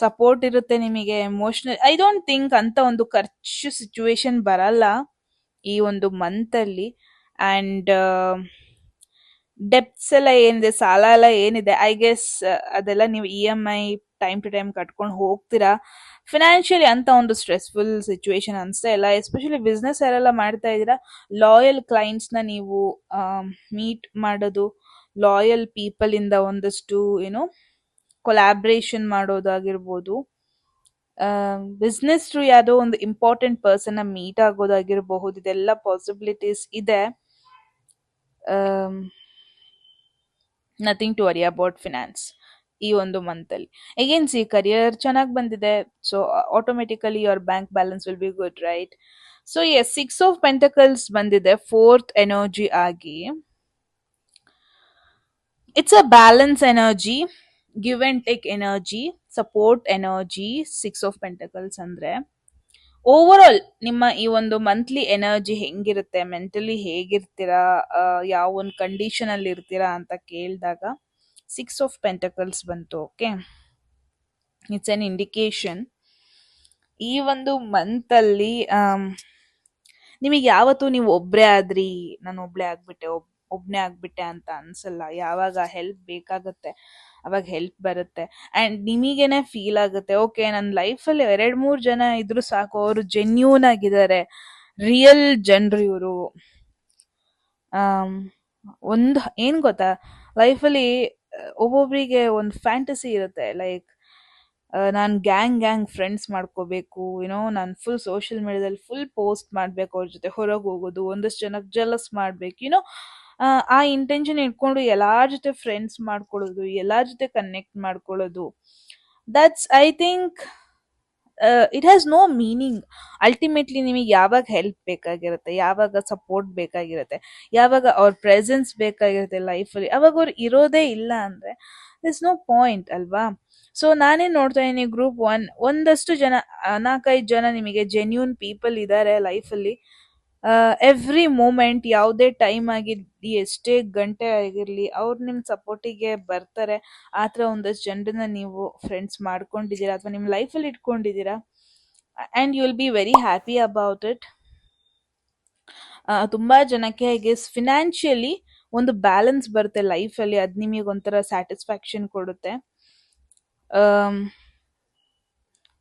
A: Support ಇರುತ್ತೆ ನಿಮಗೆ ಎಮೋಷನಲ್. ಐ ಡೋಂಟ್ ಥಿಂಕ್ ಅಂತ ಒಂದು ಖರ್ಚು ಸಿಚುವೇಶನ್ ಬರಲ್ಲ ಈ ಒಂದು ಮಂತ್ ಅಲ್ಲಿ. ಅಂಡ್ ಡೆಪ್ಸ್ ಎಲ್ಲ ಏನಿದೆ, ಸಾಲ ಎಲ್ಲ ಏನಿದೆ, ಐ ಗೆಸ್ ಅದೆಲ್ಲ ನೀವು EMI ಟೈಮ್ ಟು ಟೈಮ್ ಕಟ್ಕೊಂಡು ಹೋಗ್ತೀರಾ. ಫಿನಾನ್ಷಿಯಲಿ ಅಂತ ಒಂದು ಸ್ಟ್ರೆಸ್ಫುಲ್ ಸಿಚುವೇಶನ್ ಅನ್ಸ್ತಾ ಇಲ್ಲ. ಎಸ್ಪೆಷಲಿ ಬಿಸ್ನೆಸ್ ಯಾರೆಲ್ಲ ಮಾಡ್ತಾ ಇದ್ದೀರಾ, ಲಾಯಲ್ ಕ್ಲೈಂಟ್ಸ್ ನ ನೀವು ಮೀಟ್ ಮಾಡೋದು, ಲಾಯಲ್ ಪೀಪಲ್ ಇಂದ ಒಂದಷ್ಟು ಕೊಲಾಬ್ರೇಷನ್ ಮಾಡೋದಾಗಿರ್ಬೋದು, ಬಿಸ್ನೆಸ್ ಥ್ರೂ ಯಾವುದೋ ಒಂದು ಇಂಪಾರ್ಟೆಂಟ್ ಪರ್ಸನ್ ನ ಮೀಟ್ ಆಗೋದಾಗಿರಬಹುದು. ಇದೆಲ್ಲ ಪಾಸಿಬಿಲಿಟೀಸ್ ಇದೆ. Nothing to worry about finance ಈ ಒಂದು ಮಂತ್ ಅಲ್ಲಿ. ಅಗೇನ್ ಸಿ, ಕರಿಯರ್ ಚೆನ್ನಾಗಿ ಬಂದಿದೆ, so automatically your bank balance will be good, right? So yes, 6 of Pentacles ಬಂದಿದೆ ಫೋರ್ತ್ ಎನರ್ಜಿ ಆಗಿ. It's a balance energy, give and take energy, support energy. 6 of Pentacles ಅಂದ್ರೆ over all ನಿಮ್ಮ ಈ ಒಂದು monthly energy ಹೆಂಗಿರುತ್ತೆ, mentally ಹೇಗಿರ್ತೀರಾ, ಯಾವ ಒಂದು ಕಂಡೀಷನ್ ಅಲ್ಲಿ ಇರ್ತೀರಾ ಅಂತ ಕೇಳಿದಾಗ 6 of Pentacles ಬಂತು. Okay, it's an indication. ಈ ಒಂದು ಮಂತ್ ಅಲ್ಲಿ ನಿಮಗೆ ಯಾವತ್ತೂ ನೀವು ಒಬ್ರೇ ಆದ್ರಿ, ನಾನು ಒಬ್ನೇ ಆಗ್ಬಿಟ್ಟೆ ಅಂತ ಅನ್ಸಲ್ಲ. ಯಾವಾಗ ಹೆಲ್ಪ್ ಬೇಕಾಗತ್ತೆ ಅವಾಗ ಹೆಲ್ಪ್ ಬರುತ್ತೆ. ಅಂಡ್ ನಿಮಗೇನೆ ಫೀಲ್ ಆಗುತ್ತೆ, ಓಕೆ ನನ್ನ ಲೈಫಲ್ಲಿ 2-3 ಜನ ಇದ್ರು ಸಾಕು, ಅವರು ಜೆನ್ಯೂನ್ ಆಗಿದ್ದಾರೆ, ರಿಯಲ್ ಜನರು ಇವರು. ಒಂದು ಏನ್ ಗೊತ್ತಾ, ಲೈಫಲ್ಲಿ ಒಬ್ಬೊಬ್ರಿಗೆ ಒಂದು ಫ್ಯಾಂಟಸಿ ಇರುತ್ತೆ, ಲೈಕ್ ನಾನು ಗ್ಯಾಂಗ್ ಫ್ರೆಂಡ್ಸ್ ಮಾಡ್ಕೋಬೇಕು, ನಾನು ಫುಲ್ ಸೋಷಿಯಲ್ ಮೀಡಿಯಾದಲ್ಲಿ ಫುಲ್ ಪೋಸ್ಟ್ ಮಾಡ್ಬೇಕು, ಅವ್ರ ಜೊತೆ ಹೊರಗೆ ಹೋಗೋದು, ಒಂದಷ್ಟು ಜನಕ್ಕೆ ಜಲಸ್ ಮಾಡ್ಬೇಕು, ಆ ಇಂಟೆನ್ಷನ್ ಇಟ್ಕೊಂಡು ಎಲ್ಲಾರ ಜೊತೆ ಫ್ರೆಂಡ್ಸ್ ಮಾಡ್ಕೊಳ್ಳೋದು, ಎಲ್ಲಾರ ಜೊತೆ ಕನೆಕ್ಟ್ ಮಾಡ್ಕೊಳ್ಳೋದು. That's I think it has no meaning. Ultimately ನಿಮಗೆ ಯಾವಾಗ ಹೆಲ್ಪ್ ಬೇಕಾಗಿರುತ್ತೆ, ಯಾವಾಗ ಸಪೋರ್ಟ್ ಬೇಕಾಗಿರುತ್ತೆ, ಯಾವಾಗ ಅವ್ರ ಪ್ರೆಸೆನ್ಸ್ ಬೇಕಾಗಿರುತ್ತೆ ಲೈಫಲ್ಲಿ, ಅವಾಗ ಅವ್ರು ಇರೋದೇ ಇಲ್ಲ ಅಂದ್ರೆ ದಿಸ್ ನೋ ಪಾಯಿಂಟ್ ಅಲ್ವಾ? ಸೊ ನಾನೇ ನೋಡ್ತಾ ಇದ್ದೀನಿ ಗ್ರೂಪ್ 1 ಒಂದಷ್ಟು ಜನ, 4-5 ಜನ ನಿಮಗೆ ಜೆನ್ಯೂನ್ ಪೀಪಲ್ ಇದ್ದಾರೆ ಲೈಫಲ್ಲಿ. ಎವ್ರಿ ಮೂಮೆಂಟ್, ಯಾವುದೇ ಟೈಮ್ ಆಗಿರ್ಲಿ, ಎಷ್ಟೇ ಗಂಟೆ ಆಗಿರ್ಲಿ, ಅವ್ರು ನಿಮ್ಮ ಸಪೋರ್ಟಿಗೆ ಬರ್ತಾರೆ. ಆ ಥರ ಒಂದಷ್ಟು ಜನರನ್ನ ನೀವು ಫ್ರೆಂಡ್ಸ್ ಮಾಡ್ಕೊಂಡಿದ್ದೀರಾ ಅಥವಾ ನಿಮ್ಮ ಲೈಫಲ್ಲಿ ಇಟ್ಕೊಂಡಿದ್ದೀರಾ. And you will be very happy about it. ತುಂಬಾ ಜನಕ್ಕೆ ಐ ಗೆಸ್ ಫಿನಾನ್ಷಿಯಲಿ ಒಂದು ಬ್ಯಾಲೆನ್ಸ್ ಬರುತ್ತೆ ಲೈಫಲ್ಲಿ, ಅದು ನಿಮಗೆ ಒಂಥರ ಸ್ಯಾಟಿಸ್ಫ್ಯಾಕ್ಷನ್ ಕೊಡುತ್ತೆ.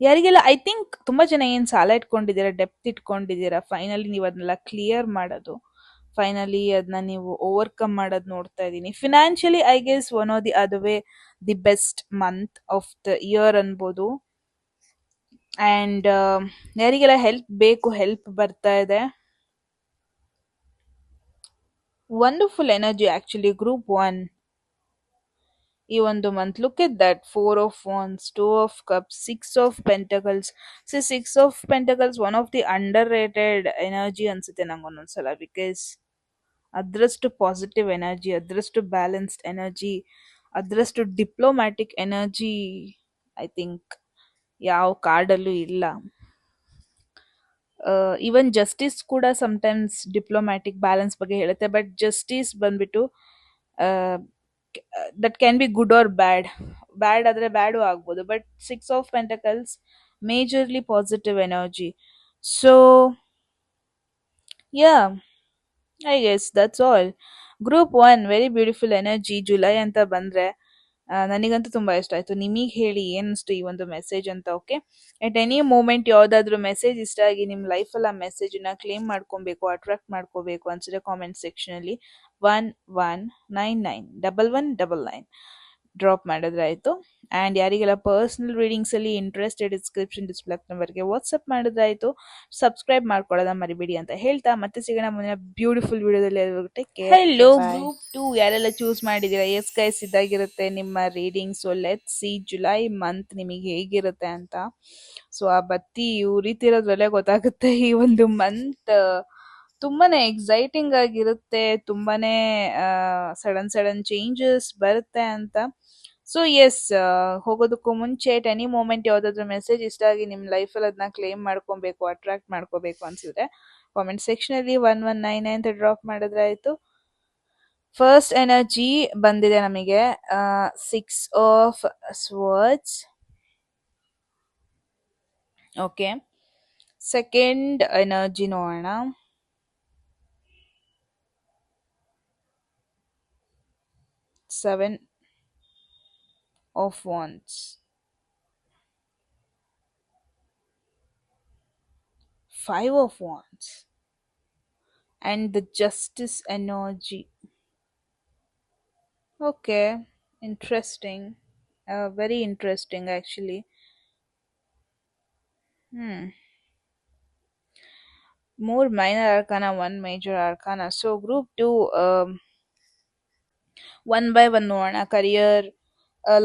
A: ಯಾರಿಗೆಲ್ಲ ಐ ಥಿಂಕ್ ತುಂಬಾ ಜನ ಏನ್ ಸಾಲ ಇಟ್ಕೊಂಡಿದ್ದೀರಾ, ಡೆಪ್ತ್ ಇಟ್ಕೊಂಡಿದ್ದೀರಾ, ಫೈನಲಿ ನೀವು ಅದನ್ನೆಲ್ಲ ಕ್ಲಿಯರ್ ಮಾಡೋದು, ಫೈನಲಿ ಅದನ್ನ ನೀವು ಓವರ್ಕಮ್ ಮಾಡೋದು ನೋಡ್ತಾ ಇದ್ದೀನಿ. Financially I guess one R the other way the best month of the year ಅನ್ಬೋದು. ಅಂಡ್ ಯಾರಿಗೆಲ್ಲ ಹೆಲ್ಪ್ ಬೇಕು, ಹೆಲ್ಪ್ ಬರ್ತಾ ಇದೆ. Wonderful energy actually group one ಈ ಒಂದು month. Look at that, four of ವಾನ್ಸ್, two of cups, six of pentacles. Six of pentacles one of the under rated energy ಅನ್ಸುತ್ತೆ ನಂಗೆ ಒಂದೊಂದ್ಸಲ. ಬಿಕಾಸ್ ಅದರಷ್ಟು ಪಾಸಿಟಿವ್ ಎನರ್ಜಿ, ಅದರಷ್ಟು ಬ್ಯಾಲೆನ್ಸ್ಡ್ ಎನರ್ಜಿ, ಅದರಷ್ಟು diplomatic energy I think ಯಾವ ಕಾರ್ಡಲ್ಲೂ ಇಲ್ಲ. ಈವನ್ ಜಸ್ಟಿಸ್ ಕೂಡ ಸಮಟೈಮ್ಸ್ ಡಿಪ್ಲೊಮ್ಯಾಟಿಕ್ ಬ್ಯಾಲೆನ್ಸ್ ಬಗ್ಗೆ ಹೇಳುತ್ತೆ, ಬಟ್ ಜಸ್ಟಿಸ್ ಬಂದ್ಬಿಟ್ಟು that can be good or bad. Bad ಆದ್ರೆ ಬ್ಯಾಡು ಆಗ್ಬೋದು, but six of pentacles majorly positive energy. So yeah, I guess that's all. Group one very beautiful energy. July ಅಂತ ಬಂದ್ರೆ ನನಗಂತೂ ತುಂಬಾ ಇಷ್ಟ ಆಯ್ತು. ನಿಮಗೆ ಹೇಳಿ ಏನಿಸ್ತು ಈ ಒಂದು ಮೆಸೇಜ್ ಅಂತ. ಓಕೆ, ಎಟ್ ಎನಿ ಮೂಮೆಂಟ್ ಯಾವ್ದಾದ್ರು ಮೆಸೇಜ್ ಇಷ್ಟ ಆಗಿ ನಿಮ್ಮ ಲೈಫಲ್ಲಿ ಆ ಮೆಸೇಜ್ ನ ಕ್ಲೇಮ್ ಮಾಡ್ಕೊಬೇಕು, ಅಟ್ರಾಕ್ಟ್ ಮಾಡ್ಕೋಬೇಕು ಅನ್ಸಿದ್ರೆ ಕಾಮೆಂಟ್ ಸೆಕ್ಷನ್ ಅಲ್ಲಿ 11991199 ಡ್ರಾಪ್ ಮಾಡಿದ್ರೆ ಆಯ್ತು. ಅಂಡ್ ಯಾರಿಗೆಲ್ಲ ಪರ್ಸನಲ್ ರೀಡಿಂಗ್ಸ್ ಅಲ್ಲಿ ಇಂಟ್ರೆಸ್ಟೆಡ್, ಡಿಸ್ಕ್ರಿಪ್ಷನ್ ಡಿಸ್ಪ್ಲೇ ನಂಬರ್ಗೆ ವಾಟ್ಸ್ಆಪ್ ಮಾಡಿದ್ರೆ ಆಯ್ತು. ಸಬ್ಸ್ಕ್ರೈಬ್ ಮಾಡ್ಕೊಳ್ಳೋದ ಮರಿಬೇಡಿ ಅಂತ ಹೇಳ್ತಾ ಮತ್ತೆ ಸಿಗೋಣ ಮುಂದಿನ ಬ್ಯೂಟಿಫುಲ್ ವಿಡಿಯೋದಲ್ಲಿ. ಹೆಲೋ ಗ್ರೂಪ್ ಟು ಯಾರೆಲ್ಲ ಚೂಸ್ ಮಾಡಿದೀರಾ, ಎಸ್ ಗೈಸ್ ಇದಾಗಿರುತ್ತೆ ನಿಮ್ಮ reading. So let see July month ನಿಮಗೆ ಹೇಗಿರುತ್ತೆ ಅಂತ. ಸೊ ಆ ಬತ್ತಿ ಉರಿತಿರೋದ್ರಲ್ಲೇ ಗೊತ್ತಾಗುತ್ತೆ ಈ ಒಂದು ಮಂತ್ ತುಂಬಾನೇ ಎಕ್ಸೈಟಿಂಗ್ ಆಗಿರುತ್ತೆ, ತುಂಬಾನೇ ಸಡನ್ ಸಡನ್ ಚೇಂಜಸ್ ಬರುತ್ತೆ ಅಂತ. ಸೊ ಎಸ್, ಹೋಗೋದಕ್ಕೂ ಮುಂಚೆ ಎಟ್ ಎನಿ ಮೂಮೆಂಟ್ ಯಾವ್ದಾದ್ರು ಮೆಸೇಜ್ ಇಷ್ಟ ಆಗಿ ನಿಮ್ಮ ಲೈಫಲ್ಲಿ ಅದನ್ನ ಕ್ಲೇಮ್ ಮಾಡ್ಕೊಬೇಕು, ಅಟ್ರಾಕ್ಟ್ ಮಾಡ್ಕೋಬೇಕು ಅನ್ಸಿದ್ರೆ ಕಾಮೆಂಟ್ ಸೆಕ್ಷನ್ ಅಲ್ಲಿ 1199 ಅಂತ ಡ್ರಾಪ್ ಮಾಡಿದ್ರೆ ಆಯ್ತು. ಫಸ್ಟ್ ಎನರ್ಜಿ ಬಂದಿದೆ ನಮಗೆ six of swords. Okay, second energy ನೋಡೋಣ. Seven of wands, five of wands, and the justice energy. Okay, interesting. Very interesting actually. More minor arcana, one major arcana. So group 2, one by one ನೋಡೋಣ. career,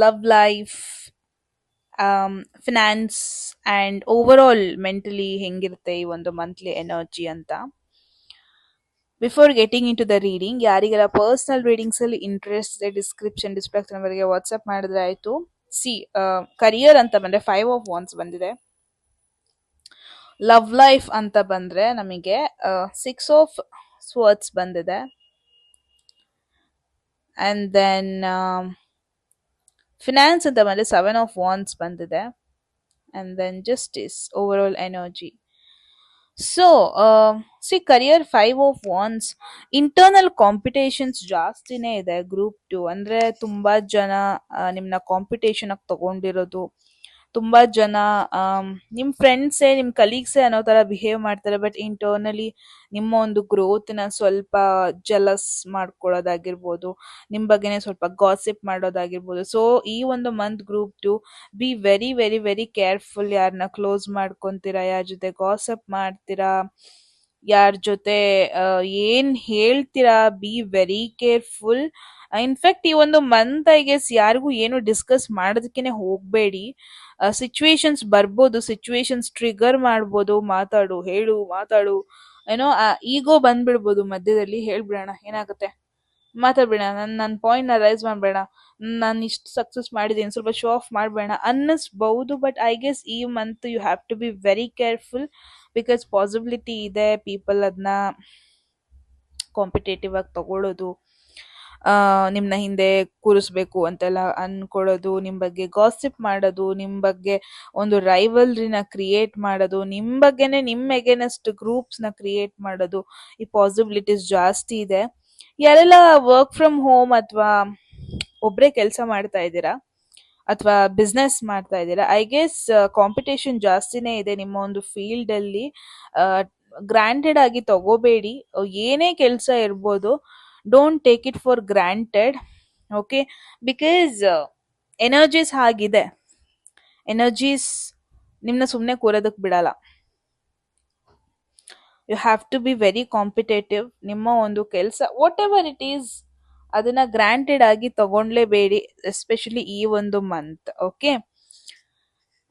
A: love life, finance and over all mentally ಹೆಂಗಿರುತ್ತೆ ಈ ಒಂದು monthly energy ಅಂತ. Before getting in to the reading, ಯಾರಿಗೆಲ್ಲ personal readings ಅಲ್ಲಿ interest description display ನಂಬರ್ಗೆ WhatsApp ಮಾಡಿದ್ರೆ ಆಯ್ತು. ಸಿ, ಕರಿಯರ್ ಅಂತ ಬಂದ್ರೆ ಫೈವ್ ಆಫ್ ವಾನ್ಸ್ ಬಂದಿದೆ. ಲವ್ ಲೈಫ್ ಅಂತ ಬಂದ್ರೆ ನಮಗೆ ಸಿಕ್ಸ್ ಆಫ್ ಸ್ವರ್ಡ್ಸ್ ಬಂದಿದೆ. ಅಂಡ್ ದೆನ್ ಫಿನಾನ್ಸ್ ಅಂತ ಬಂದ್ರೆ ಸೆವೆನ್ ಆಫ್ ವಾನ್ಸ್ ಬಂದಿದೆ. And then justice, over all energy. So see, career five of wands, internal competitions ಜಾಸ್ತಿನೇ ಇದೆ ಗ್ರೂಪ್ ಟು. ಅಂದ್ರೆ ತುಂಬಾ ಜನ ನಿಮ್ನ ಕಾಂಪಿಟೇಷನ್ ಆಗಿ ತಗೊಂಡಿರೋದು, ತುಂಬಾ ಜನ ನಿಮ್ ಫ್ರೆಂಡ್ಸೇ, ನಿಮ್ ಕಲೀಗ್ಸೇ ಅನ್ನೋ ತರ ಬಿಹೇವ್ ಮಾಡ್ತಾರೆ. ಬಟ್ ಇಂಟರ್ನಲಿ ನಿಮ್ಮ ಒಂದು ಗ್ರೋತ್ ನ ಸ್ವಲ್ಪ ಜಲಸ್ ಮಾಡ್ಕೊಳ್ಳೋದಾಗಿರ್ಬೋದು, ನಿಮ್ ಬಗ್ಗೆನೆ ಸ್ವಲ್ಪ ಗಾಸಿಪ್ ಮಾಡೋದಾಗಿರ್ಬೋದು. ಸೊ ಈ ಒಂದು month group two, be very very very careful. ಯಾರನ್ನ ಕ್ಲೋಸ್ ಮಾಡ್ಕೊಂತೀರಾ, ಯಾರ ಜೊತೆ ಗಾಸಿಪ್ ಮಾಡ್ತೀರಾ, ಯಾರ ಜೊತೆ ಏನ್ ಹೇಳ್ತೀರಾ, ಬಿ ವೆರಿ ಕೇರ್ಫುಲ್. ಇನ್ಫ್ಯಾಕ್ಟ್ ಈ ಒಂದು ಮಂತ್ ಐ ಗೆಸ್ ಯಾರಿಗೂ ಏನು ಡಿಸ್ಕಸ್ ಮಾಡೋದಕ್ಕೇನೆ ಹೋಗ್ಬೇಡಿ. ಸಿಚುವೇಶನ್ಸ್ ಬರ್ಬೋದು, ಸಿಚುವೇಶನ್ಸ್ ಟ್ರಿಗರ್ ಮಾಡ್ಬೋದು. ಮಾತಾಡು, ಹೇಳು, ಮಾತಾಡು, ಏನೋ ಈಗೋ ಬಂದ್ಬಿಡ್ಬೋದು ಮಧ್ಯದಲ್ಲಿ. ಹೇಳ್ಬಿಡೋಣ, ಏನಾಗುತ್ತೆ ಮಾತಾಡ್ಬೇಡ, ನನ್ನ ಪಾಯಿಂಟ್ ನ ರೈಸ್ ಮಾಡ್ಬೇಡ, ನಾನು ಇಷ್ಟು ಸಕ್ಸಸ್ ಮಾಡಿದ್ದೀನಿ, ಸ್ವಲ್ಪ ಶೋ ಆಫ್ ಮಾಡ್ಬೇಡ ಅನ್ನಿಸ್ಬಹುದು. ಬಟ್ ಐ ಗೆಸ್ ಈ month you have to be very careful. Because possibility ಇದೆ ಪೀಪಲ್ ಅದನ್ನ ಕಾಂಪಿಟೇಟಿವ್ ಆಗಿ ತಗೊಳ್ಳೋದು, ನಿಮ್ನ ಹಿಂದೆ ಕೂರಿಸ್ಬೇಕು ಅಂತೆಲ್ಲ ಅನ್ಕೊಳ್ಳೋದು, ನಿಮ್ ಬಗ್ಗೆ ಗಾಸಿಪ್ ಮಾಡೋದು, ನಿಮ್ ಬಗ್ಗೆ ಒಂದು ರೈವಲ್ರಿನ ಕ್ರಿಯೇಟ್ ಮಾಡೋದು, ನಿಮ್ ಬಗ್ಗೆನೆ ನಿಮ್ ಎಗೇನೆಸ್ಟ್ ಗ್ರೂಪ್ಸ್ ನ ಕ್ರಿಯೇಟ್ ಮಾಡೋದು, ಈ ಪಾಸಿಬಿಲಿಟೀಸ್ ಜಾಸ್ತಿ ಇದೆ. ಯಾರೆಲ್ಲ ವರ್ಕ್ ಫ್ರಮ್ ಹೋಮ್ ಅಥವಾ ಒಬ್ರೇ ಕೆಲಸ ಮಾಡ್ತಾ ಇದ್ದೀರಾ ಅಥವಾ ಬಿಸ್ನೆಸ್ ಮಾಡ್ತಾ ಇದ್ದೀರಾ, ಐ ಗೆಸ್ ಕಾಂಪಿಟೇಷನ್ ಜಾಸ್ತಿನೇ ಇದೆ ನಿಮ್ಮ ಒಂದು ಫೀಲ್ಡ್ ಅಲ್ಲಿ. ಗ್ರಾಂಟೆಡ್ ಆಗಿ ತಗೋಬೇಡಿ, ಏನೇ ಕೆಲಸ ಇರ್ಬೋದು, don't take it for granted. Okay, because energies ಹಾಗಿದೆ, ಎನರ್ಜೀಸ್ ನಿಮ್ನ ಸುಮ್ಮನೆ ಕೂರೋದಕ್ಕೆ ಬಿಡಲ್ಲ. You have to be very competitive. ನಿಮ್ಮ ಒಂದು ಕೆಲಸ ವಾಟ್ ಎವರ್ ಇಟ್ ಈಸ್ ಅದನ್ನ ಗ್ರಾಂಟೆಡ್ ಆಗಿ ತಗೊಂಡ್ಲೇಬೇಡಿ, ಎಸ್ಪೆಷಲಿ ಈ ಒಂದು ಮಂತ್. ಓಕೆ,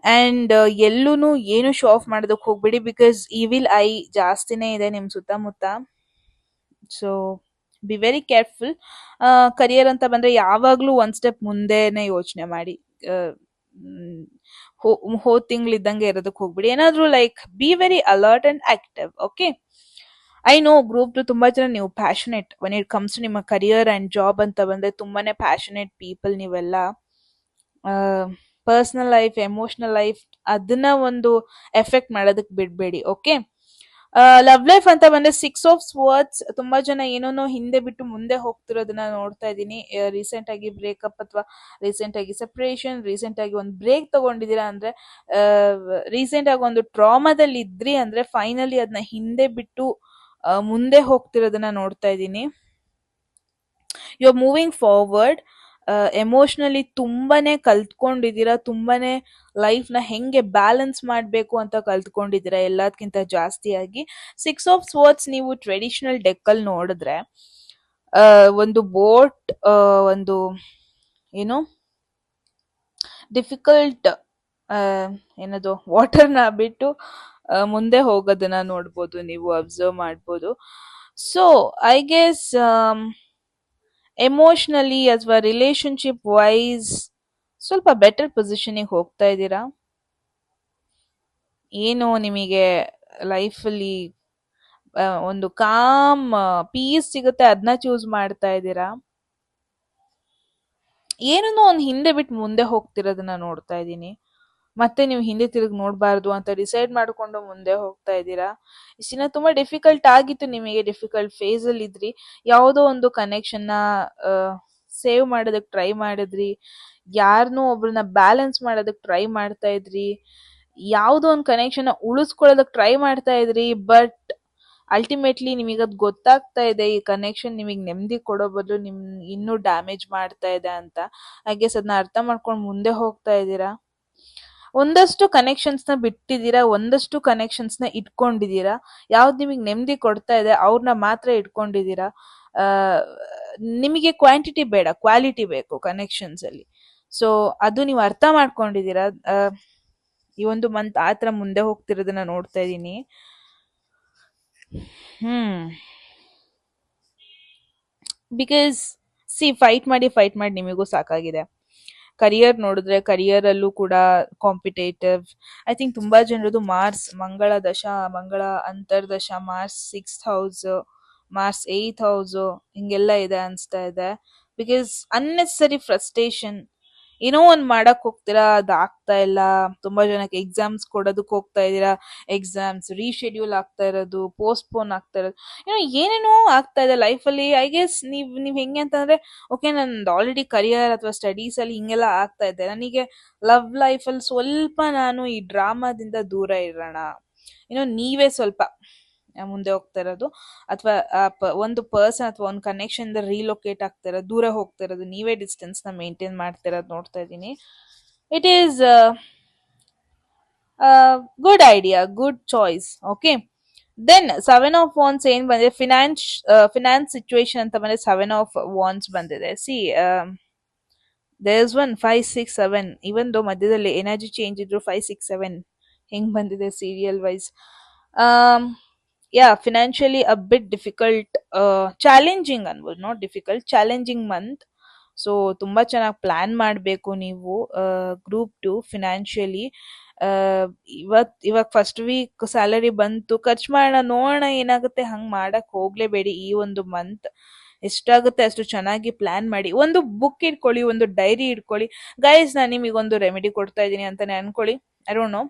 A: ಅಂಡ್ ಎಲ್ಲೂನು ಏನು ಶೋ ಆಫ್ ಮಾಡೋದಕ್ಕೆ ಹೋಗ್ಬೇಡಿ, ಬಿಕಾಸ್ ಈವಿಲ್ ಐ ಜಾಸ್ತಿನೇ ಇದೆ ನಿಮ್ ಸುತ್ತಮುತ್ತ. So B very careful. Career ಅಂತ ಬಂದ್ರೆ ಯಾವಾಗ್ಲೂ ಒಂದ್ ಸ್ಟೆಪ್ ಮುಂದೆನೆ ಯೋಚನೆ ಮಾಡಿ. ಹೋದ್ ತಿಂಗಳಿದ್ದಂಗೆ ಇರೋದಕ್ಕೆ ಹೋಗ್ಬಿಡಿ. ಏನಾದ್ರೂ like be very alert and active. Okay, I know group ತುಂಬಾ ಜನ ನೀವು passionate when it comes to ನಿಮ್ಮ ಕರಿಯರ್ ಅಂಡ್ ಜಾಬ್ ಅಂತ ಬಂದ್ರೆ ತುಂಬಾನೇ ಪ್ಯಾಷನೆಟ್ ಪೀಪಲ್ ನೀವೆಲ್ಲ. ಪರ್ಸನಲ್ ಲೈಫ್, ಎಮೋಷನಲ್ ಲೈಫ್ ಅದನ್ನ ಒಂದು ಎಫೆಕ್ಟ್ ಮಾಡೋದಕ್ಕೆ ಬಿಡ್ಬೇಡಿ. ಓಕೆ, ಲವ್ ಲೈಫ್ ಅಂತ ಬಂದ್ರೆ 6 of Swords. ತುಂಬಾ ಜನ ಏನೇನೋ ಹಿಂದೆ ಬಿಟ್ಟು ಮುಂದೆ ಹೋಗ್ತಿರೋದನ್ನ ನೋಡ್ತಾ ಇದ್ದೀನಿ. ರೀಸೆಂಟ್ ಆಗಿ ಬ್ರೇಕಪ್ ಅಥವಾ ರೀಸೆಂಟ್ ಆಗಿ ಸೆಪರೇಷನ್, ರೀಸೆಂಟ್ ಆಗಿ ಒಂದು ಬ್ರೇಕ್ ತಗೊಂಡಿದ್ದೀರಾ ಅಂದ್ರೆ, ರೀಸೆಂಟ್ ಆಗಿ ಒಂದು ಟ್ರಾಮಾದಲ್ಲಿ ಇದ್ರಿ ಅಂದ್ರೆ ಫೈನಲಿ ಅದನ್ನ ಹಿಂದೆ ಬಿಟ್ಟು ಮುಂದೆ ಹೋಗ್ತಿರೋದನ್ನ ನೋಡ್ತಾ ಇದ್ದೀನಿ. You are moving forward. Emotionally ತುಂಬಾನೇ ಕಲ್ತ್ಕೊಂಡಿದ್ದೀರಾ, ತುಂಬಾನೇ ಲೈಫ್ ನ ಹೆಂಗೆ ಬ್ಯಾಲೆನ್ಸ್ ಮಾಡಬೇಕು ಅಂತ ಕಲ್ತ್ಕೊಂಡಿದ್ದೀರಾ ಎಲ್ಲದಕ್ಕಿಂತ ಜಾಸ್ತಿಯಾಗಿ. 6 of Swords ನೀವು ಟ್ರೆಡಿಷನಲ್ ಡೆಕ್ಕಲ್ಲಿ ನೋಡಿದ್ರೆ ಒಂದು ಬೋಟ್, ಒಂದು ಏನು ಡಿಫಿಕಲ್ಟ್ ಏನದು ವಾಟರ್ನ ಬಿಟ್ಟು ಮುಂದೆ ಹೋಗೋದನ್ನ ನೋಡ್ಬೋದು, ನೀವು ಅಬ್ಸರ್ವ್ ಮಾಡ್ಬೋದು. ಸೊ ಐ ಗೆಸ್ ಎಮೋಷನಲಿ ಅಥವಾ ರಿಲೇಶನ್ಶಿಪ್ ವೈಸ್ ಸ್ವಲ್ಪ ಬೆಟರ್ ಪೊಸಿಷನಿಗೆ ಹೋಗ್ತಾ ಇದ್ದೀರಾ. ಏನು ನಿಮಗೆ ಲೈಫಲ್ಲಿ ಒಂದು ಕಾಮ್ ಪೀಸ್ ಸಿಗುತ್ತೆ, ಅದನ್ನ ಚೂಸ್ ಮಾಡ್ತಾ ಇದ್ದೀರಾ. ಏನನ್ನೋ ಒಂದು ಹಿಂದೆ ಬಿಟ್ಟು ಮುಂದೆ ಹೋಗ್ತಿರೋದನ್ನ ನೋಡ್ತಾ ಇದ್ದೀನಿ. ಮತ್ತೆ ನೀವು ಹಿಂದೆ ತಿರುಗಿ ನೋಡಬಾರ್ದು ಅಂತ ಡಿಸೈಡ್ ಮಾಡಿಕೊಂಡು ಮುಂದೆ ಹೋಗ್ತಾ ಇದ್ದೀರಾ. ಇಷ್ಟು ದಿನ ತುಂಬಾ ಡಿಫಿಕಲ್ಟ್ ಆಗಿತ್ತು ನಿಮಗೆ, ಡಿಫಿಕಲ್ಟ್ ಫೇಸ್ ಅಲ್ಲಿ ಇದ್ರಿ. ಯಾವುದೋ ಒಂದು ಕನೆಕ್ಷನ್ ನ ಸೇವ್ ಮಾಡೋದಕ್ಕೆ ಟ್ರೈ ಮಾಡಿದ್ರಿ, ಯಾರನ್ನೋ ಒಬ್ರನ್ನ ಬ್ಯಾಲೆನ್ಸ್ ಮಾಡೋದಕ್ಕೆ ಟ್ರೈ ಮಾಡ್ತಾ ಇದ್ರಿ, ಯಾವುದೋ ಒಂದು ಕನೆಕ್ಷನ್ ಉಳಿಸ್ಕೊಳ್ಳೋದಕ್ಕೆ ಟ್ರೈ ಮಾಡ್ತಾ ಇದ್ರಿ. ಬಟ್ ಅಲ್ಟಿಮೇಟ್ಲಿ ನಿಮಗೆ ಅದು ಗೊತ್ತಾಗ್ತಾ ಇದೆ ಈ ಕನೆಕ್ಷನ್ ನಿಮಗೆ ನೆಮ್ಮದಿ ಕೊಡೋ ಬದಲು ನಿಮ್ ಇನ್ನೂ ಡ್ಯಾಮೇಜ್ ಮಾಡ್ತಾ ಇದೆ ಅಂತ. ಐ ಗೆಸ್ ಅದನ್ನ ಅರ್ಥ ಮಾಡ್ಕೊಂಡು ಮುಂದೆ ಹೋಗ್ತಾ ಇದ್ದೀರಾ. ಒಂದಷ್ಟು ಕನೆಕ್ಷನ್ಸ್ ನ ಬಿಟ್ಟಿದ್ದೀರಾ, ಒಂದಷ್ಟು ಕನೆಕ್ಷನ್ಸ್ ನ ಇಟ್ಕೊಂಡಿದ್ದೀರಾ. ಯಾವ್ದು ನಿಮಗೆ ನೆಮ್ಮದಿ ಕೊಡ್ತಾ ಇದೆ ಅವ್ರನ್ನ ಮಾತ್ರ ಇಟ್ಕೊಂಡಿದ್ದೀರಾ. ನಿಮಗೆ ಕ್ವಾಂಟಿಟಿ ಬೇಡ, ಕ್ವಾಲಿಟಿ ಬೇಕು ಕನೆಕ್ಷನ್ಸ್ ಅಲ್ಲಿ. ಸೊ ಅದು ನೀವು ಅರ್ಥ ಮಾಡ್ಕೊಂಡಿದ್ದೀರಾ. ಈ ಒಂದು ಮಂತ್ ಆತರ ಮುಂದೆ ಹೋಗ್ತಿರೋದನ್ನ ನೋಡ್ತಾ ಇದ್ದೀನಿ. ಬಿಕಾಸ್ ಫೈಟ್ ಮಾಡಿ ನಿಮಗೂ ಸಾಕಾಗಿದೆ. ಕರಿಯರ್ ನೋಡಿದ್ರೆ ಕರಿಯರ್ ಅಲ್ಲೂ ಕೂಡ ಕಾಂಪಿಟೇಟಿವ್. ಐ ಥಿಂಕ್ ತುಂಬಾ ಜನರದು ಮಾರ್ಸ್ ಮಂಗಳ ದಶ, ಮಂಗಳ ಅಂತರ್ದಶ, Mars 6th house, Mars 8th house ಹಿಂಗೆಲ್ಲ ಇದೆ ಅನ್ಸ್ತಾ ಇದೆ. Because unnecessary frustration. ಏನೋ ಒಂದ್ ಮಾಡಕ್ ಹೋಗ್ತೀರಾ, ಅದು ಆಗ್ತಾ ಇಲ್ಲ. ತುಂಬಾ ಜನಕ್ಕೆ ಎಕ್ಸಾಮ್ಸ್ ಕೊಡೋದಕ್ಕೆ ಹೋಗ್ತಾ ಇದೀರಾ, ಎಕ್ಸಾಮ್ಸ್ ರೀಶೆಡ್ಯೂಲ್ ಆಗ್ತಾ ಇರೋದು, ಪೋಸ್ಟ್ಪೋನ್ ಆಗ್ತಾ ಇರೋದು, ಏನೇನೋ ಆಗ್ತಾ ಇದೆ ಲೈಫಲ್ಲಿ. ಐ ಗೆಸ್ ನೀವ್ ಹೆಂಗೆ ಅಂತಂದ್ರೆ, ಓಕೆ ನಂದು ಆಲ್ರೆಡಿ ಕರಿಯರ್ ಅಥವಾ ಸ್ಟಡೀಸ್ ಅಲ್ಲಿ ಹಿಂಗೆಲ್ಲ ಆಗ್ತಾ ಇದೆ, ನನಗೆ ಲವ್ ಲೈಫ್ ಅಲ್ಲಿ ಸ್ವಲ್ಪ ನಾನು ಈ ಡ್ರಾಮಾದಿಂದ ದೂರ ಇರೋಣ, ನೀವೇ ಸ್ವಲ್ಪ ಮುಂದೆ ಹೋಗ್ತಾ ಇರೋದು, ಅಥವಾ ಒಂದು ಪರ್ಸನ್ ಅಥವಾ ಒಂದು ಕನೆಕ್ಷನ್ ರೀಲೊಕೇಟ್ ಆಗ್ತಾ ಇರೋದು, ದೂರ ಹೋಗ್ತಾ ಇರೋದು, ನೀವೇ ಡಿಸ್ಟೆನ್ಸ್ ನ ಮೇಂಟೈನ್ ಮಾಡ್ತಾ ಇರೋದು ನೋಡ್ತಾ ಇದ್ದೀನಿ. It is good idea, good choice. Okay, then 7 of Wands ಏನ್ ಬಂದಿದೆ, ಫಿನಾನ್ಸ್ ಸಿಚುವೇಶನ್ ಅಂತ ಬಂದ್ರೆ 7 of Wands ಬಂದಿದೆ. There is one 5, 6, 7. Even though ಮಧ್ಯದಲ್ಲಿ ಎನರ್ಜಿ ಚೇಂಜ್ ಇದ್ರು 5, 6, 7 ಹೆಂಗ್ ಬಂದಿದೆ ಸೀರಿಯಲ್ ವೈಸ್. ಫಿನಾನ್ಷಿಯಲಿ ಅ ಬಿಟ್ ಡಿಫಿಕಲ್ಟ್, ಚಾಲೆಂಜಿಂಗ್ ಅನ್ಬೋದು, not difficult, challenging month. So ತುಂಬಾ ಚೆನ್ನಾಗಿ ಪ್ಲಾನ್ ಮಾಡಬೇಕು ನೀವು ಗ್ರೂಪ್ 2 ಫಿನಾನ್ಷಿಯಲಿ. ಇವಾಗ ಫಸ್ಟ್ ವೀಕ್ ಸ್ಯಾಲರಿ ಬಂತು, ಖರ್ಚು ಮಾಡೋಣ, ನೋಡೋಣ ಏನಾಗುತ್ತೆ, ಹಂಗ್ ಮಾಡಕ್ ಹೋಗ್ಲೇಬೇಡಿ ಈ ಒಂದು ಮಂತ್. ಎಷ್ಟಾಗುತ್ತೆ ಅಷ್ಟು ಚೆನ್ನಾಗಿ ಪ್ಲಾನ್ ಮಾಡಿ. ಒಂದು ಬುಕ್ ಇಟ್ಕೊಳ್ಳಿ, ಒಂದು ಡೈರಿ ಇಟ್ಕೊಳ್ಳಿ. ಗೈಸ್, ನಾನು ನಿಮಗೊಂದು ರೆಮಿಡಿ ಕೊಡ್ತಾ ಇದ್ದೀನಿ ಅಂತಾನೆ ಅನ್ಕೊಳ್ಳಿ, ಐ ಡೋಂಟ್ ನೋ.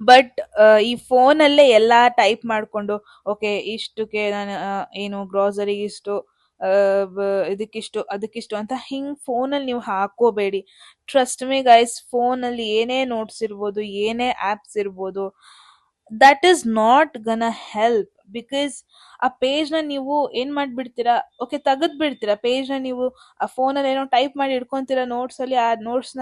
A: ಬಟ್ ಈ ಫೋನಲ್ಲೇ ಎಲ್ಲಾ ಟೈಪ್ ಮಾಡ್ಕೊಂಡು, ಓಕೆ ಇಷ್ಟಕ್ಕೆ ನಾನು ಏನು ಗ್ರಾಸರಿಗೆ ಇಷ್ಟು, ಇದಕ್ಕಿಷ್ಟು ಅದಕ್ಕಿಷ್ಟು ಅಂತ ಹಿಂಗ್ ಫೋನಲ್ಲಿ ನೀವು ಹಾಕೋಬೇಡಿ. ಟ್ರಸ್ಟ್ ಮೀ ಗೈಸ್, ಫೋನಲ್ಲಿ ಏನೇ ನೋಟ್ಸ್ ಇರ್ಬೋದು, ಏನೇ ಆಪ್ಸ್ ಇರ್ಬೋದು, that is not gonna help. Because ಆ ಪೇಜ್ನ ನೀವು ಏನ್ ಮಾಡ್ಬಿಡ್ತೀರಾ, ಓಕೆ ತೆಗೆದ್ ಬಿಡ್ತೀರಾ ಪೇಜ್ನ. ನೀವು ಆ ಫೋನಲ್ಲಿ ಏನೋ ಟೈಪ್ ಮಾಡಿ ಇಟ್ಕೊಂತೀರಾ ನೋಟ್ಸ್ ಅಲ್ಲಿ, ಆ ನೋಟ್ಸ್ನ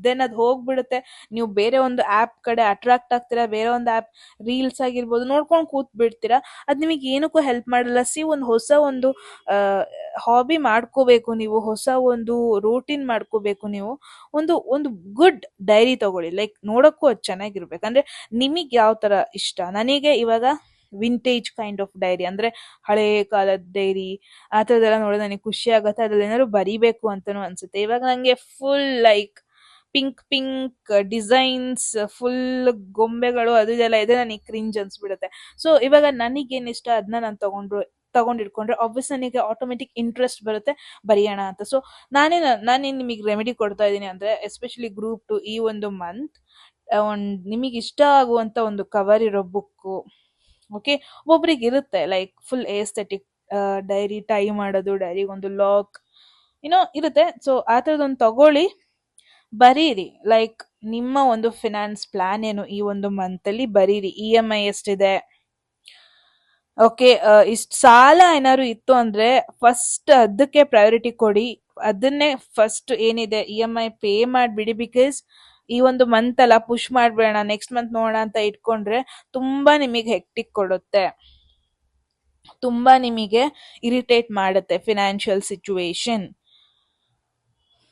A: ದೆನ್ ಅದು ಹೋಗ್ಬಿಡುತ್ತೆ. ನೀವು ಬೇರೆ ಒಂದು ಆ್ಯಪ್ ಕಡೆ ಅಟ್ರಾಕ್ಟ್ ಆಗ್ತೀರಾ, ಬೇರೆ ಒಂದು ಆ್ಯಪ್ ರೀಲ್ಸ್ ಆಗಿರ್ಬೋದು ನೋಡ್ಕೊಂಡು ಕೂತ್ ಬಿಡ್ತೀರಾ. ಅದು ನಿಮಗೆ ಏನಕ್ಕೂ ಹೆಲ್ಪ್ ಮಾಡಲ್ಲ. ಒಂದು ಹೊಸ ಒಂದು ಹಾಬಿ ಮಾಡ್ಕೋಬೇಕು ನೀವು, ಹೊಸ ಒಂದು ರೂಟೀನ್ ಮಾಡ್ಕೋಬೇಕು ನೀವು. ಒಂದು ಒಂದು ಗುಡ್ ಡೈರಿ ತಗೊಳ್ಳಿ, ಲೈಕ್ ನೋಡಕ್ಕೂ ಅದು ಚೆನ್ನಾಗಿರ್ಬೇಕು. ಅಂದ್ರೆ ನಿಮಗೆ ಯಾವ ತರ ಇಷ್ಟ. ನನಗೆ ಇವಾಗ ವಿಂಟೇಜ್ ಕೈಂಡ್ ಆಫ್ ಡೈರಿ, ಅಂದ್ರೆ ಹಳೆ ಕಾಲದ ಡೈರಿ ಆ ಥರದ್ದೆಲ್ಲ ನೋಡಿದ್ರೆ ನನಗೆ ಖುಷಿ ಆಗುತ್ತೆ. ಅದ್ರಲ್ಲಿ ಏನಾದ್ರು ಬರಿಬೇಕು ಅಂತಾನು ಅನ್ಸುತ್ತೆ. ಇವಾಗ ನಂಗೆ full like pink pink designs, full ಗೊಂಬೆಗಳು ಅದು ಇದೆಲ್ಲ ಇದೆ, ನನಗೆ ಕ್ರಿಂಜ್ ಅನ್ಸ್ಬಿಡುತ್ತೆ. ಸೊ ಇವಾಗ ನನಗೇನ್ ಇಷ್ಟ ಅದನ್ನ ನಾನು ತಗೊಂಡಿಟ್ಕೊಂಡ್ರೆ ಆಬ್ವಿಯಸ್ ನನಗೆ ಆಟೋಮೆಟಿಕ್ ಇಂಟ್ರೆಸ್ಟ್ ಬರುತ್ತೆ ಬರೆಯೋಣ ಅಂತ. ಸೊ ನಾನೇನು ನಿಮಗೆ ರೆಮಿಡಿ ಕೊಡ್ತಾ ಇದ್ದೀನಿ ಅಂದ್ರೆ, ಎಸ್ಪೆಷಲಿ ಗ್ರೂಪ್ 2 ಈ ಒಂದು ಮಂತ್ ಒಂದ್ ನಿಮಗೆ ಇಷ್ಟ ಆಗುವಂತ ಒಂದು ಕವರ್ ಇರೋ ಬುಕ್ಕು. ಓಕೆ, ಒಬ್ಬೊಬ್ರಿಗೆ ಇರುತ್ತೆ like full aesthetic dairy tie ಮಾಡೋದು, ಡೈರಿಗೊಂದು ಲಾಕ್ ಏನೋ ಇರುತ್ತೆ. ಸೊ ಆ ಥರದೊಂದು ತಗೊಳ್ಳಿ, ಬರೀರಿ. ಲೈಕ್ ನಿಮ್ಮ ಒಂದು ಫಿನಾನ್ಸ್ ಪ್ಲಾನ್ ಏನು ಈ ಒಂದು ಮಂತ್ ಅಲ್ಲಿ ಬರೀರಿ. EMI ಎಷ್ಟಿದೆ, ಓಕೆ, ಇಷ್ಟು ಸಾಲ ಏನಾದ್ರು ಇತ್ತು ಅಂದ್ರೆ ಫಸ್ಟ್ ಅದಕ್ಕೆ ಪ್ರಯಾರಿಟಿ ಕೊಡಿ. ಅದನ್ನೇ ಫಸ್ಟ್ ಏನಿದೆ EMI ಪೇ ಮಾಡ್ಬಿಡಿ. ಬಿಕಾಸ್ ಈ ಒಂದು ಮಂತ್ ಅಲ್ಲ, ಪುಷ್ ಮಾಡ್ಬೇಡ ನೆಕ್ಸ್ಟ್ ಮಂತ್ ನೋಡೋಣ ಅಂತ ಇಟ್ಕೊಂಡ್ರೆ ತುಂಬಾ ನಿಮಗೆ ಹೆಕ್ಟಿಕ್ ಕೊಡುತ್ತೆ, ತುಂಬಾ ನಿಮಗೆ ಇರಿಟೇಟ್ ಮಾಡುತ್ತೆ ಫಿನಾನ್ಷಿಯಲ್ ಸಿಚುವೇಶನ್.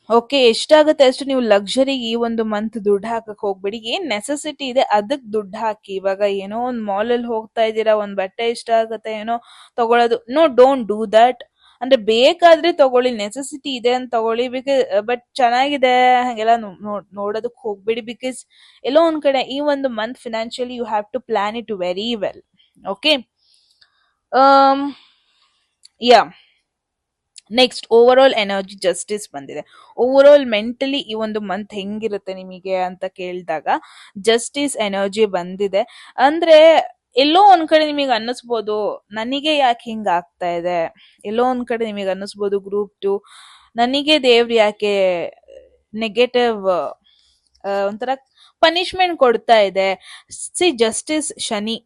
A: ಓಕೆ, ಎಷ್ಟಾಗುತ್ತೆ ಅಷ್ಟು ನೀವು ಲಕ್ಸುರಿಗೆ ಈ ಒಂದು ಮಂತ್ ದುಡ್ಡು ಹಾಕಕ್ ಹೋಗ್ಬೇಡಿ. ಏನ್ ನೆಸೆಸಿಟಿ ಇದೆ ಅದಕ್ ದುಡ್ಡು ಹಾಕಿ. ಇವಾಗ ಏನೋ ಒಂದ್ ಮಾಲ್ ಅಲ್ಲಿ ಹೋಗ್ತಾ ಇದ್ದೀರಾ, ಒಂದ್ ಬಟ್ಟೆ ಇಷ್ಟ ಆಗುತ್ತೆ ಏನೋ ತಗೊಳ್ಳೋದು, ನೋ ಡೋಂಟ್ ಡೂ ದಟ್. ಅಂದ್ರೆ ಬೇಕಾದ್ರೆ ತಗೊಳ್ಳಿ, ನೆಸೆಸಿಟಿ ಇದೆ ಅಂತ ತಗೊಳ್ಳಿ. ಬಿಕಾಸ್ ಬಟ್ ಚೆನ್ನಾಗಿದೆ ಹಾಗೆಲ್ಲ ನೋಡೋದಕ್ ಹೋಗ್ಬೇಡಿ. ಬಿಕಾಸ್ ಎಲ್ಲೋ ಒಂದ್ ಕಡೆ ಈ ಒಂದು month financially you have to plan it very well. Okay, yeah, next over all energy justice ಬಂದಿದೆ. ಓವರ್ ಆಲ್ ಮೆಂಟಲಿ ಈ ಒಂದು ಮಂತ್ ಹೆಂಗಿರುತ್ತೆ ನಿಮಗೆ ಅಂತ ಕೇಳಿದಾಗ ಜಸ್ಟಿಸ್ ಎನರ್ಜಿ ಬಂದಿದೆ. ಅಂದ್ರೆ ಎಲ್ಲೋ ಒಂದ್ ಕಡೆ ನಿಮಗೆ ಅನ್ನಿಸ್ಬೋದು ನನಗೆ ಯಾಕೆ ಹಿಂಗ ಆಗ್ತಾ ಇದೆ, ಎಲ್ಲೋ ಒಂದ್ ಕಡೆ ನಿಮಗೆ ಅನ್ನಿಸ್ಬೋದು ಗ್ರೂಪ್ 2 ನನಗೆ ದೇವ್ರು ಯಾಕೆ ನೆಗೆಟಿವ್ ಒಂಥರ ಪನಿಷ್ಮೆಂಟ್ ಕೊಡ್ತಾ ಇದೆ. ಜಸ್ಟಿಸ್ ಶನಿ,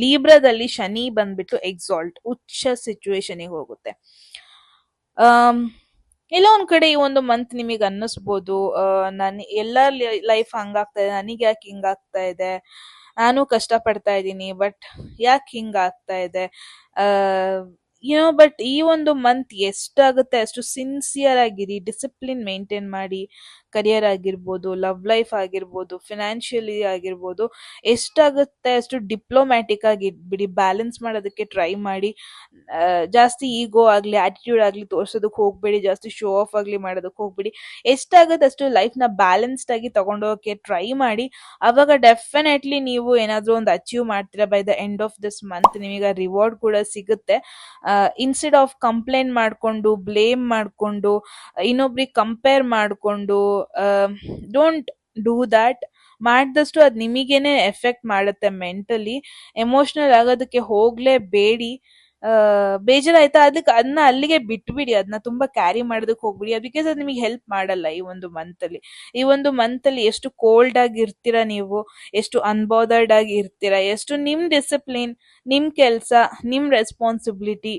A: ಲೀಬ್ರಾದಲ್ಲಿ ಶನಿ ಬಂದ್ಬಿಟ್ಟು ಎಕ್ಸಾಲ್ಟ್ ಉಚ್ಚ ಸಿಚುವೇಶನ್ಗೆ ಹೋಗುತ್ತೆ. ಎಲ್ಲೋ ಒಂದ್ ಕಡೆ ಈ ಒಂದು ಮಂತ್ ನಿಮಗೆ ಅನ್ನಿಸ್ಬೋದು ನನ್ ಎಲ್ಲರ ಲೈಫ್ ಹಂಗಾಗ್ತಾ ಇದೆ, ನನಗೆ ಯಾಕೆ ಹಿಂಗಾಗ್ತಾ ಇದೆ, ನಾನು ಕಷ್ಟ ಪಡ್ತಾ ಇದ್ದೀನಿ ಬಟ್ ಯಾಕೆ ಹಿಂಗಾಗ್ತಾ ಇದೆ. ಬಟ್ ಈ ಒಂದು ಮಂತ್ ಎಷ್ಟಾಗುತ್ತೆ ಅಷ್ಟು ಸಿನ್ಸಿಯರ್ ಆಗಿರಿ, ಡಿಸಿಪ್ಲಿನ್ ಮೇಂಟೈನ್ ಮಾಡಿ. ಕರಿಯರ್ ಆಗಿರ್ಬೋದು, ಲವ್ ಲೈಫ್ ಆಗಿರ್ಬೋದು, ಫಿನಾನ್ಷಿಯಲಿ ಆಗಿರ್ಬೋದು, ಎಷ್ಟಾಗುತ್ತೆ ಅಷ್ಟು ಡಿಪ್ಲೊಮ್ಯಾಟಿಕ್ ಆಗಿ ಇಟ್ಬಿಡಿ. ಬ್ಯಾಲೆನ್ಸ್ ಮಾಡೋದಕ್ಕೆ ಟ್ರೈ ಮಾಡಿ. ಜಾಸ್ತಿ ಈಗೋ ಆಗ್ಲಿ ಆಟಿಟ್ಯೂಡ್ ಆಗ್ಲಿ ತೋರ್ಸೋದಕ್ಕೆ ಹೋಗ್ಬೇಡಿ, ಜಾಸ್ತಿ ಶೋ ಆಫ್ ಆಗ್ಲಿ ಮಾಡೋದಕ್ಕೆ ಹೋಗ್ಬೇಡಿ. ಎಷ್ಟಾಗುತ್ತೆ ಅಷ್ಟು ಲೈಫ್ ನ ಬ್ಯಾಲೆನ್ಸ್ಡ್ ಆಗಿ ತಗೊಂಡೋಗಕ್ಕೆ ಟ್ರೈ ಮಾಡಿ. ಅವಾಗ ಡೆಫಿನೆಟ್ಲಿ ನೀವು ಏನಾದ್ರೂ ಒಂದು ಅಚೀವ್ ಮಾಡ್ತೀರಾ. By the end of this month ನಿಮಗೆ ರಿವಾರ್ಡ್ ಕೂಡ ಸಿಗುತ್ತೆ. ಇನ್ಸ್ಟೆಡ್ ಆಫ್ ಕಂಪ್ಲೇಂಟ್ ಮಾಡ್ಕೊಂಡು, ಬ್ಲೇಮ್ ಮಾಡ್ಕೊಂಡು, ಇನ್ನೊಬ್ರಿಗೆ ಕಂಪೇರ್ ಮಾಡ್ಕೊಂಡು, ಡೋಂಟ್ ಡೂ ದ್ಯಾಟ್. ಮಾಡಿದಷ್ಟು ಅದು ನಿಮಗೇನೆ ಎಫೆಕ್ಟ್ ಮಾಡುತ್ತೆ ಮೆಂಟಲಿ. ಎಮೋಷನಲ್ ಆಗೋದಕ್ಕೆ ಹೋಗ್ಲೇಬೇಡಿ. ಬೇಜಾರಾಯ್ತಾ ಅದನ್ನ ಅಲ್ಲಿಗೆ ಬಿಟ್ಬಿಡಿ, ಅದನ್ನ ತುಂಬಾ ಕ್ಯಾರಿ ಮಾಡೋದಕ್ಕೆ ಹೋಗ್ಬಿಡಿ. ಬಿಕಾಸ್ ಅದು ನಿಮಗೆ ಹೆಲ್ಪ್ ಮಾಡಲ್ಲ. ಈ ಒಂದು ಮಂತ್ ಅಲ್ಲಿ ಎಷ್ಟು ಕೋಲ್ಡ್ ಆಗಿ ಇರ್ತೀರಾ ನೀವು, ಎಷ್ಟು ಅನ್ಬಾದರ್ಡ್ ಆಗಿ ಇರ್ತೀರಾ, ಎಷ್ಟು ನಿಮ್ ಡಿಸಿಪ್ಲಿನ್, ನಿಮ್ ಕೆಲ್ಸ, ನಿಮ್ ರೆಸ್ಪಾನ್ಸಿಬಿಲಿಟಿ,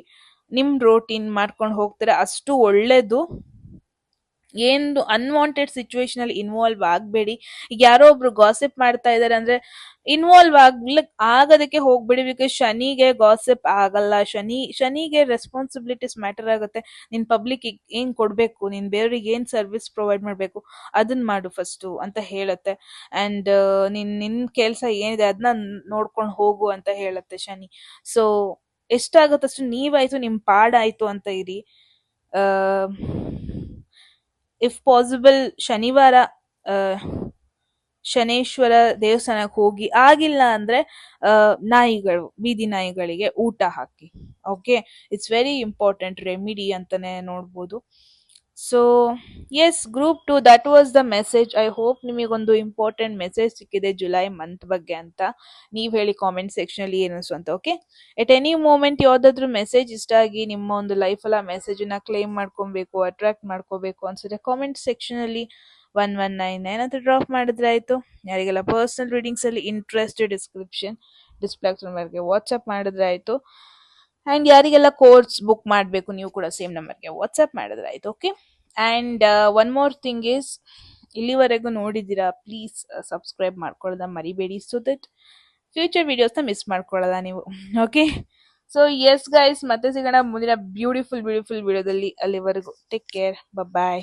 A: ನಿಮ್ ರೋಟೀನ್ ಮಾಡ್ಕೊಂಡು ಹೋಗ್ತೀರಾ ಅಷ್ಟು ಒಳ್ಳೇದು. ಏನು ಅನ್ವಾಂಟೆಡ್ ಸಿಚುವೇಶನ್ ಅಲ್ಲಿ ಇನ್ವಾಲ್ವ್ ಆಗಬೇಡಿ. ಈಗ ಯಾರೋ ಒಬ್ರು ಗಾಸಿಪ್ ಮಾಡ್ತಾ ಇದಾರೆ ಅಂದ್ರೆ ಇನ್ವಾಲ್ವ್ ಆಗೋದಕ್ಕೆ ಹೋಗ್ಬೇಡಿ. ಬಿಕಾಸ್ ಶನಿಗೆ ಗಾಸಿಪ್ ಆಗಲ್ಲ. ಶನಿಗೆ ರೆಸ್ಪಾನ್ಸಿಬಿಲಿಟೀಸ್ ಮ್ಯಾಟರ್ ಆಗುತ್ತೆ. ನೀನ್ ಪಬ್ಲಿಕ್ ಏನ್ ಕೊಡ್ಬೇಕು, ನೀನ್ ಬೇರೆಯವ್ರಿಗೆ ಏನ್ ಸರ್ವಿಸ್ ಪ್ರೊವೈಡ್ ಮಾಡ್ಬೇಕು ಅದನ್ನ ಮಾಡು ಫಸ್ಟ್ ಅಂತ ಹೇಳುತ್ತೆ. ಅಂಡ್ ನಿನ್ ಕೆಲ್ಸ ಏನಿದೆ ಅದನ್ನ ನೋಡ್ಕೊಂಡು ಹೋಗು ಅಂತ ಹೇಳುತ್ತೆ ಶನಿ. ಸೊ ಎಷ್ಟಾಗುತ್ತಷ್ಟು ನೀವಾಯ್ತು ನಿಮ್ ಪಾಡಾಯ್ತು ಅಂತ ಇರಿ. ಇಫ್ ಪಾಸಿಬಲ್ ಶನಿವಾರ ಶನೇಶ್ವರ ದೇವಸ್ಥಾನಕ್ಕೆ ಹೋಗಿ, ಆಗಿಲ್ಲ ಅಂದ್ರೆ ಬೀದಿ ನಾಯಿಗಳಿಗೆ ಊಟ ಹಾಕಿ. Okay, it's very important remedy ಅಂತಾನೆ ನೋಡ್ಬೋದು. So yes group 2 that was the message. I hope ನಿಮಗೊಂದು ಇಂಪಾರ್ಟೆಂಟ್ ಮೆಸೇಜ್ ಸಿಕ್ಕಿದೆ ಜುಲೈ ಮಂತ್ ಬಗ್ಗೆ ಅಂತ. ನೀವ್ ಹೇಳಿ ಕಾಮೆಂಟ್ ಸೆಕ್ಷನ್ ಅಲ್ಲಿ ಏನಿಸು ಅಂತ. ಓಕೆ, ಎಟ್ ಎನಿ ಮೂಮೆಂಟ್ ಯಾವ್ದಾದ್ರು ಮೆಸೇಜ್ ಇಷ್ಟ ಆಗಿ ನಿಮ್ಮ ಒಂದು ಲೈಫ್ ಅಲ್ಲ ಮೆಸೇಜ್ ನ ಕ್ಲೇಮ್ ಮಾಡ್ಕೊಬೇಕು, ಅಟ್ರಾಕ್ಟ್ ಮಾಡ್ಕೋಬೇಕು ಅನ್ಸುತ್ತೆ, ಕಾಮೆಂಟ್ ಸೆಕ್ಷನ್ ಅಲ್ಲಿ 1199 ಅಂತ ಡ್ರಾಪ್ ಮಾಡಿದ್ರೆ ಆಯ್ತು. ಯಾರಿಗೆಲ್ಲ ಪರ್ಸನಲ್ ರೀಡಿಂಗ್ಸ್ ಅಲ್ಲಿ ಇಂಟ್ರೆಸ್ಟ್, ಡಿಸ್ಕ್ರಿಪ್ಷನ್ ಡಿಸ್ಪ್ಲೇ ಆಗ್ತಿರೋ ನಂಬರ್ಗೆ ವಾಟ್ಸಪ್ ಮಾಡಿದ್ರೆ ಆಯಿತು. ಆ್ಯಂಡ್ ಯಾರಿಗೆಲ್ಲ ಕೋರ್ಸ್ ಬುಕ್ ಮಾಡಬೇಕು ನೀವು ಕೂಡ ಸೇಮ್ ನಂಬರ್ಗೆ ವಾಟ್ಸಪ್ ಮಾಡಿದ್ರೆ ಆಯಿತು. Okay. And one more thing is, ಇಲ್ಲಿವರೆಗೂ ನೋಡಿದ್ದೀರಾ, ಪ್ಲೀಸ್ ಸಬ್ಸ್ಕ್ರೈಬ್ ಮಾಡ್ಕೊಳ್ಳೋದ ಮರಿಬೇಡಿ, ಸೊ ದಟ್ ಫ್ಯೂಚರ್ ವಿಡಿಯೋಸ್ನ ಮಿಸ್ ಮಾಡ್ಕೊಳ್ಳಲ್ಲ ನೀವು. ಓಕೆ. ಸೊ ಎಸ್ ಗೈಸ್, ಮತ್ತೆ ಸಿಗೋಣ ಮುಂದಿನ ಬ್ಯೂಟಿಫುಲ್ ವಿಡಿಯೋದಲ್ಲಿ. ಅಲ್ಲಿವರೆಗೂ ಟೇಕ್ ಕೇರ್, ಬಾಯ್.